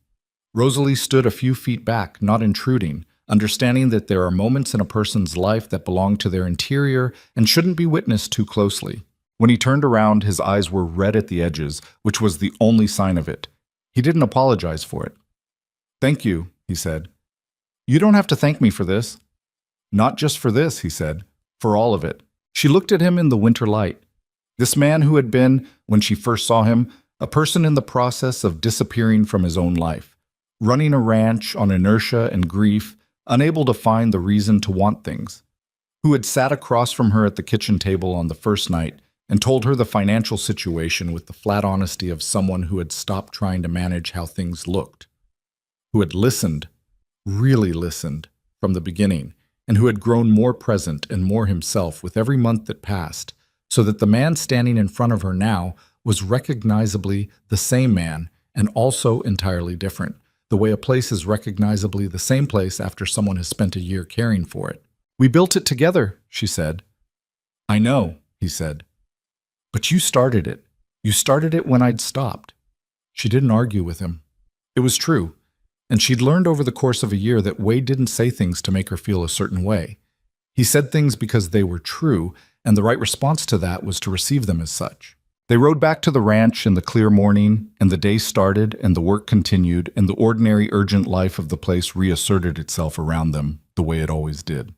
Rosalie stood a few feet back, not intruding, understanding that there are moments in a person's life that belong to their interior and shouldn't be witnessed too closely. When he turned around, his eyes were red at the edges, which was the only sign of it. He didn't apologize for it. "Thank you," he said. "You don't have to thank me for this." "Not just for this," he said. "For all of it." She looked at him in the winter light. This man who had been, when she first saw him, a person in the process of disappearing from his own life, running a ranch on inertia and grief, unable to find the reason to want things, who had sat across from her at the kitchen table on the first night and told her the financial situation with the flat honesty of someone who had stopped trying to manage how things looked, who had listened, really listened, from the beginning, and who had grown more present and more himself with every month that passed, so that the man standing in front of her now was recognizably the same man and also entirely different, the way a place is recognizably the same place after someone has spent a year caring for it. "We built it together," she said. "I know," he said. "But you started it. You started it when I'd stopped." She didn't argue with him. It was true, and she'd learned over the course of a year that Wade didn't say things to make her feel a certain way. He said things because they were true, and the right response to that was to receive them as such. They rode back to the ranch in the clear morning, and the day started, and the work continued, and the ordinary urgent life of the place reasserted itself around them the way it always did.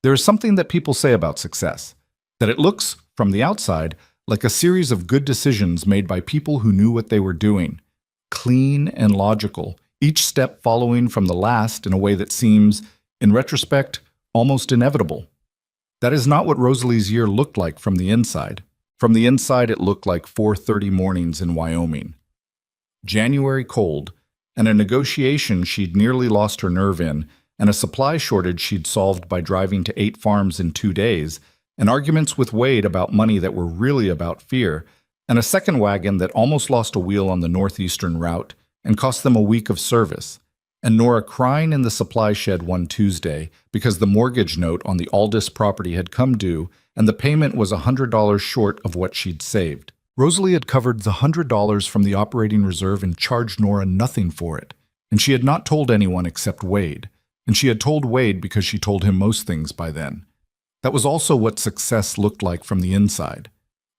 There is something that people say about success, that it looks, from the outside, like a series of good decisions made by people who knew what they were doing, clean and logical, each step following from the last in a way that seems, in retrospect, almost inevitable. That is not what Rosalie's year looked like from the inside. From the inside, it looked like 4:30 mornings in Wyoming. January cold, and a negotiation she'd nearly lost her nerve in, and a supply shortage she'd solved by driving to 8 farms in 2 days, and arguments with Wade about money that were really about fear, and a second wagon that almost lost a wheel on the northeastern route and cost them a week of service, and Nora crying in the supply shed one Tuesday because the mortgage note on the Aldis property had come due and the payment was $100 short of what she'd saved. Rosalie had covered the $100 from the operating reserve and charged Nora nothing for it, and she had not told anyone except Wade, and she had told Wade because she told him most things by then. That was also what success looked like from the inside.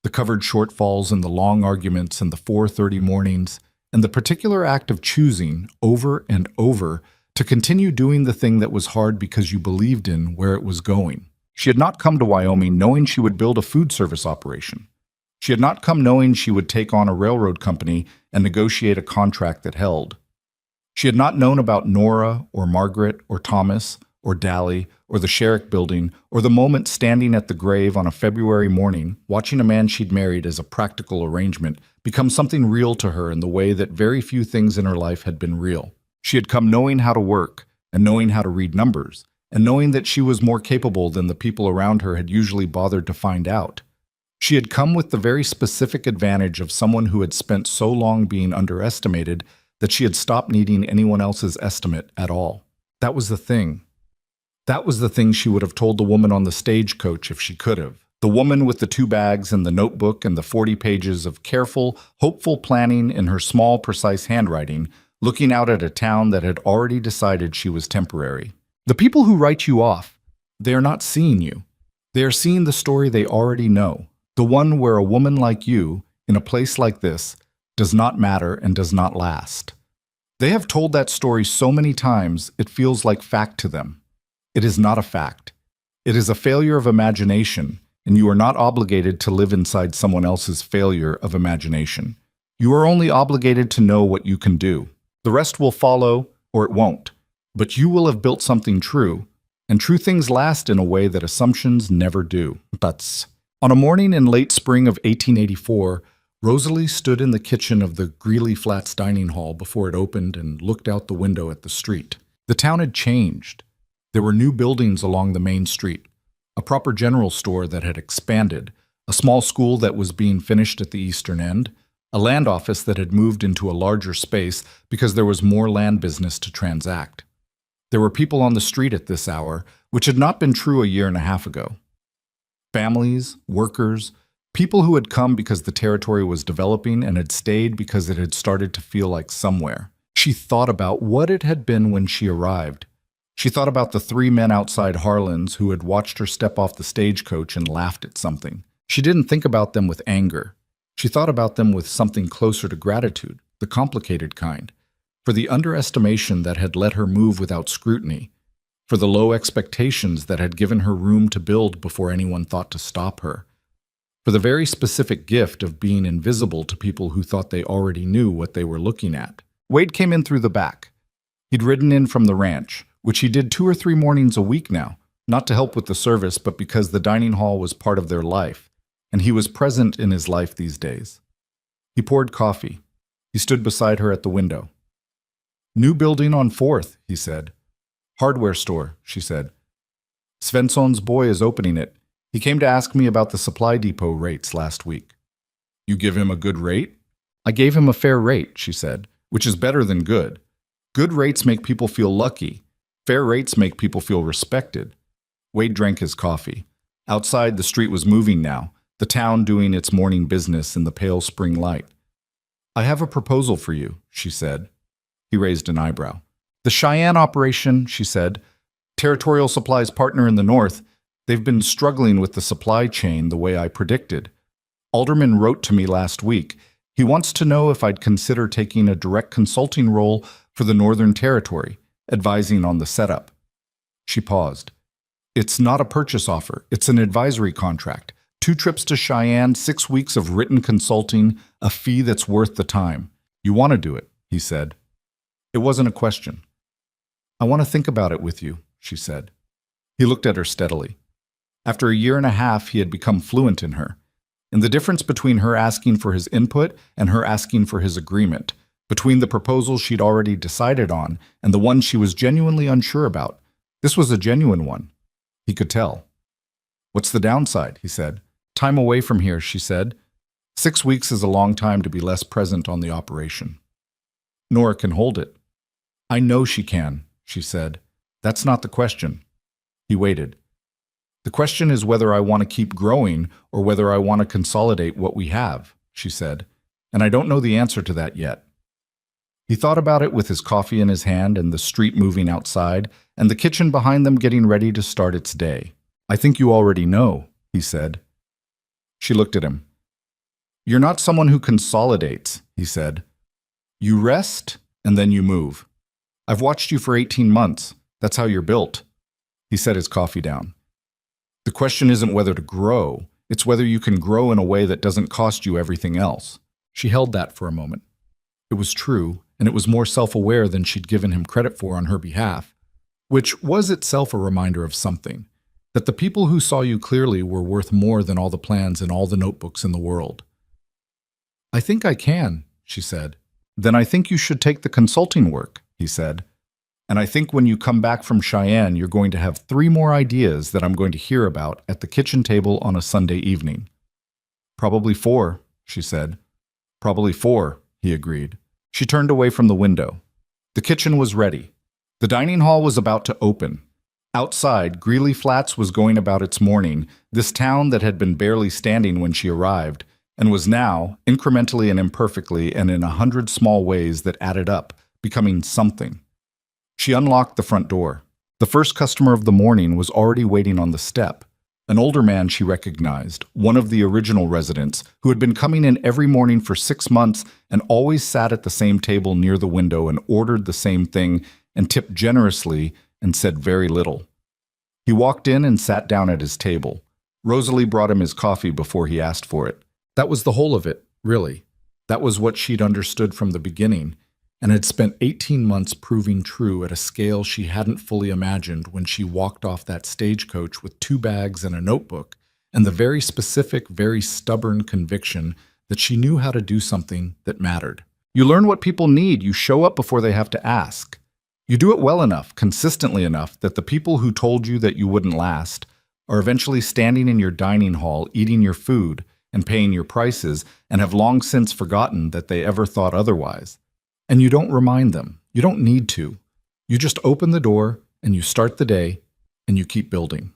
The covered shortfalls and the long arguments and the 4:30 mornings, and the particular act of choosing, over and over, to continue doing the thing that was hard because you believed in where it was going. She had not come to Wyoming knowing she would build a food service operation. She had not come knowing she would take on a railroad company and negotiate a contract that held. She had not known about Nora or Margaret or Thomas or Dally or the Sherrick building or the moment standing at the grave on a February morning, watching a man she'd married as a practical arrangement become something real to her in the way that very few things in her life had been real. She had come knowing how to work, and knowing how to read numbers, and knowing that she was more capable than the people around her had usually bothered to find out. She had come with the very specific advantage of someone who had spent so long being underestimated that she had stopped needing anyone else's estimate at all. That was the thing. That was the thing she would have told the woman on the stagecoach if she could have. The woman with the 2 bags and the notebook and the 40 pages of careful, hopeful planning in her small, precise handwriting, looking out at a town that had already decided she was temporary. The people who write you off, they are not seeing you. They are seeing the story they already know. The one where a woman like you, in a place like this, does not matter and does not last. They have told that story so many times it feels like fact to them. It is not a fact. It is a failure of imagination, and you are not obligated to live inside someone else's failure of imagination. You are only obligated to know what you can do. The rest will follow, or it won't. But you will have built something true, and true things last in a way that assumptions never do. On a morning in late spring of 1884, Rosalie stood in the kitchen of the Greeley Flats dining hall before it opened and looked out the window at the street. The town had changed. There were new buildings along the main street, a proper general store that had expanded, a small school that was being finished at the eastern end, a land office that had moved into a larger space because there was more land business to transact. There were people on the street at this hour, which had not been true a year and a half ago. Families, workers, people who had come because the territory was developing and had stayed because it had started to feel like somewhere. She thought about what it had been when she arrived. She thought about the 3 men outside Harlan's who had watched her step off the stagecoach and laughed at something. She didn't think about them with anger. She thought about them with something closer to gratitude, the complicated kind, for the underestimation that had let her move without scrutiny, for the low expectations that had given her room to build before anyone thought to stop her, for the very specific gift of being invisible to people who thought they already knew what they were looking at. Wade came in through the back. He'd ridden in from the ranch, which he did 2 or 3 mornings a week now, not to help with the service, but because the dining hall was part of their life, and he was present in his life these days. He poured coffee. He stood beside her at the window. "New building on 4th, he said. "Hardware store," she said. "Svensson's boy is opening it. He came to ask me about the supply depot rates last week." "You give him a good rate?" "I gave him a fair rate," she said, "which is better than good. Good rates make people feel lucky. Fair rates make people feel respected." Wade drank his coffee. Outside, the street was moving now, the town doing its morning business in the pale spring light. "I have a proposal for you," she said. He raised an eyebrow. "The Cheyenne operation," she said, "Territorial Supply's partner in the north, they've been struggling with the supply chain the way I predicted. Alderman wrote to me last week. He wants to know if I'd consider taking a direct consulting role for the Northern Territory, advising on the setup." She paused. "It's not a purchase offer. It's an advisory contract. 2 trips to Cheyenne, 6 weeks of written consulting, a fee that's worth the time. You want to do it," he said. It wasn't a question. "I want to think about it with you," she said. He looked at her steadily. After a year and a half, he had become fluent in her, in the difference between her asking for his input and her asking for his agreement, between the proposal she'd already decided on and the one she was genuinely unsure about. This was a genuine one. He could tell. "What's the downside?" he said. "Time away from here," she said. 6 weeks is a long time to be less present on the operation." "Nora can hold it." "I know she can," she said. "That's not the question." He waited. "The question is whether I want to keep growing or whether I want to consolidate what we have," she said. "And I don't know the answer to that yet." He thought about it with his coffee in his hand and the street moving outside and the kitchen behind them getting ready to start its day. "I think you already know," he said. She looked at him. "You're not someone who consolidates," he said. "You rest and then you move. I've watched you for 18 months. That's how you're built." He set his coffee down. "The question isn't whether to grow. It's whether you can grow in a way that doesn't cost you everything else." She held that for a moment. It was true, and it was more self-aware than she'd given him credit for on her behalf, which was itself a reminder of something, that the people who saw you clearly were worth more than all the plans in all the notebooks in the world. "I think I can," she said. "Then I think you should take the consulting work," he said. And I think when you come back from Cheyenne, you're going to have 3 more ideas that I'm going to hear about at the kitchen table on a Sunday evening. Probably 4, she said. Probably 4, he agreed. She turned away from the window. The kitchen was ready. The dining hall was about to open. Outside, Greeley Flats was going about its morning, this town that had been barely standing when she arrived, and was now, incrementally and imperfectly and in 100 small ways that added up, becoming something. She unlocked the front door. The first customer of the morning was already waiting on the step. An older man she recognized, one of the original residents, who had been coming in every morning for 6 months and always sat at the same table near the window and ordered the same thing and tipped generously and said very little. He walked in and sat down at his table. Rosalie brought him his coffee before he asked for it. That was the whole of it, really. That was what she'd understood from the beginning, and had spent 18 months proving true at a scale she hadn't fully imagined when she walked off that stagecoach with 2 bags and a notebook, and the very specific, very stubborn conviction that she knew how to do something that mattered. You learn what people need, you show up before they have to ask. You do it well enough, consistently enough, that the people who told you that you wouldn't last are eventually standing in your dining hall, eating your food, and paying your prices, and have long since forgotten that they ever thought otherwise. And you don't remind them. You don't need to. You just open the door, and you start the day, and you keep building.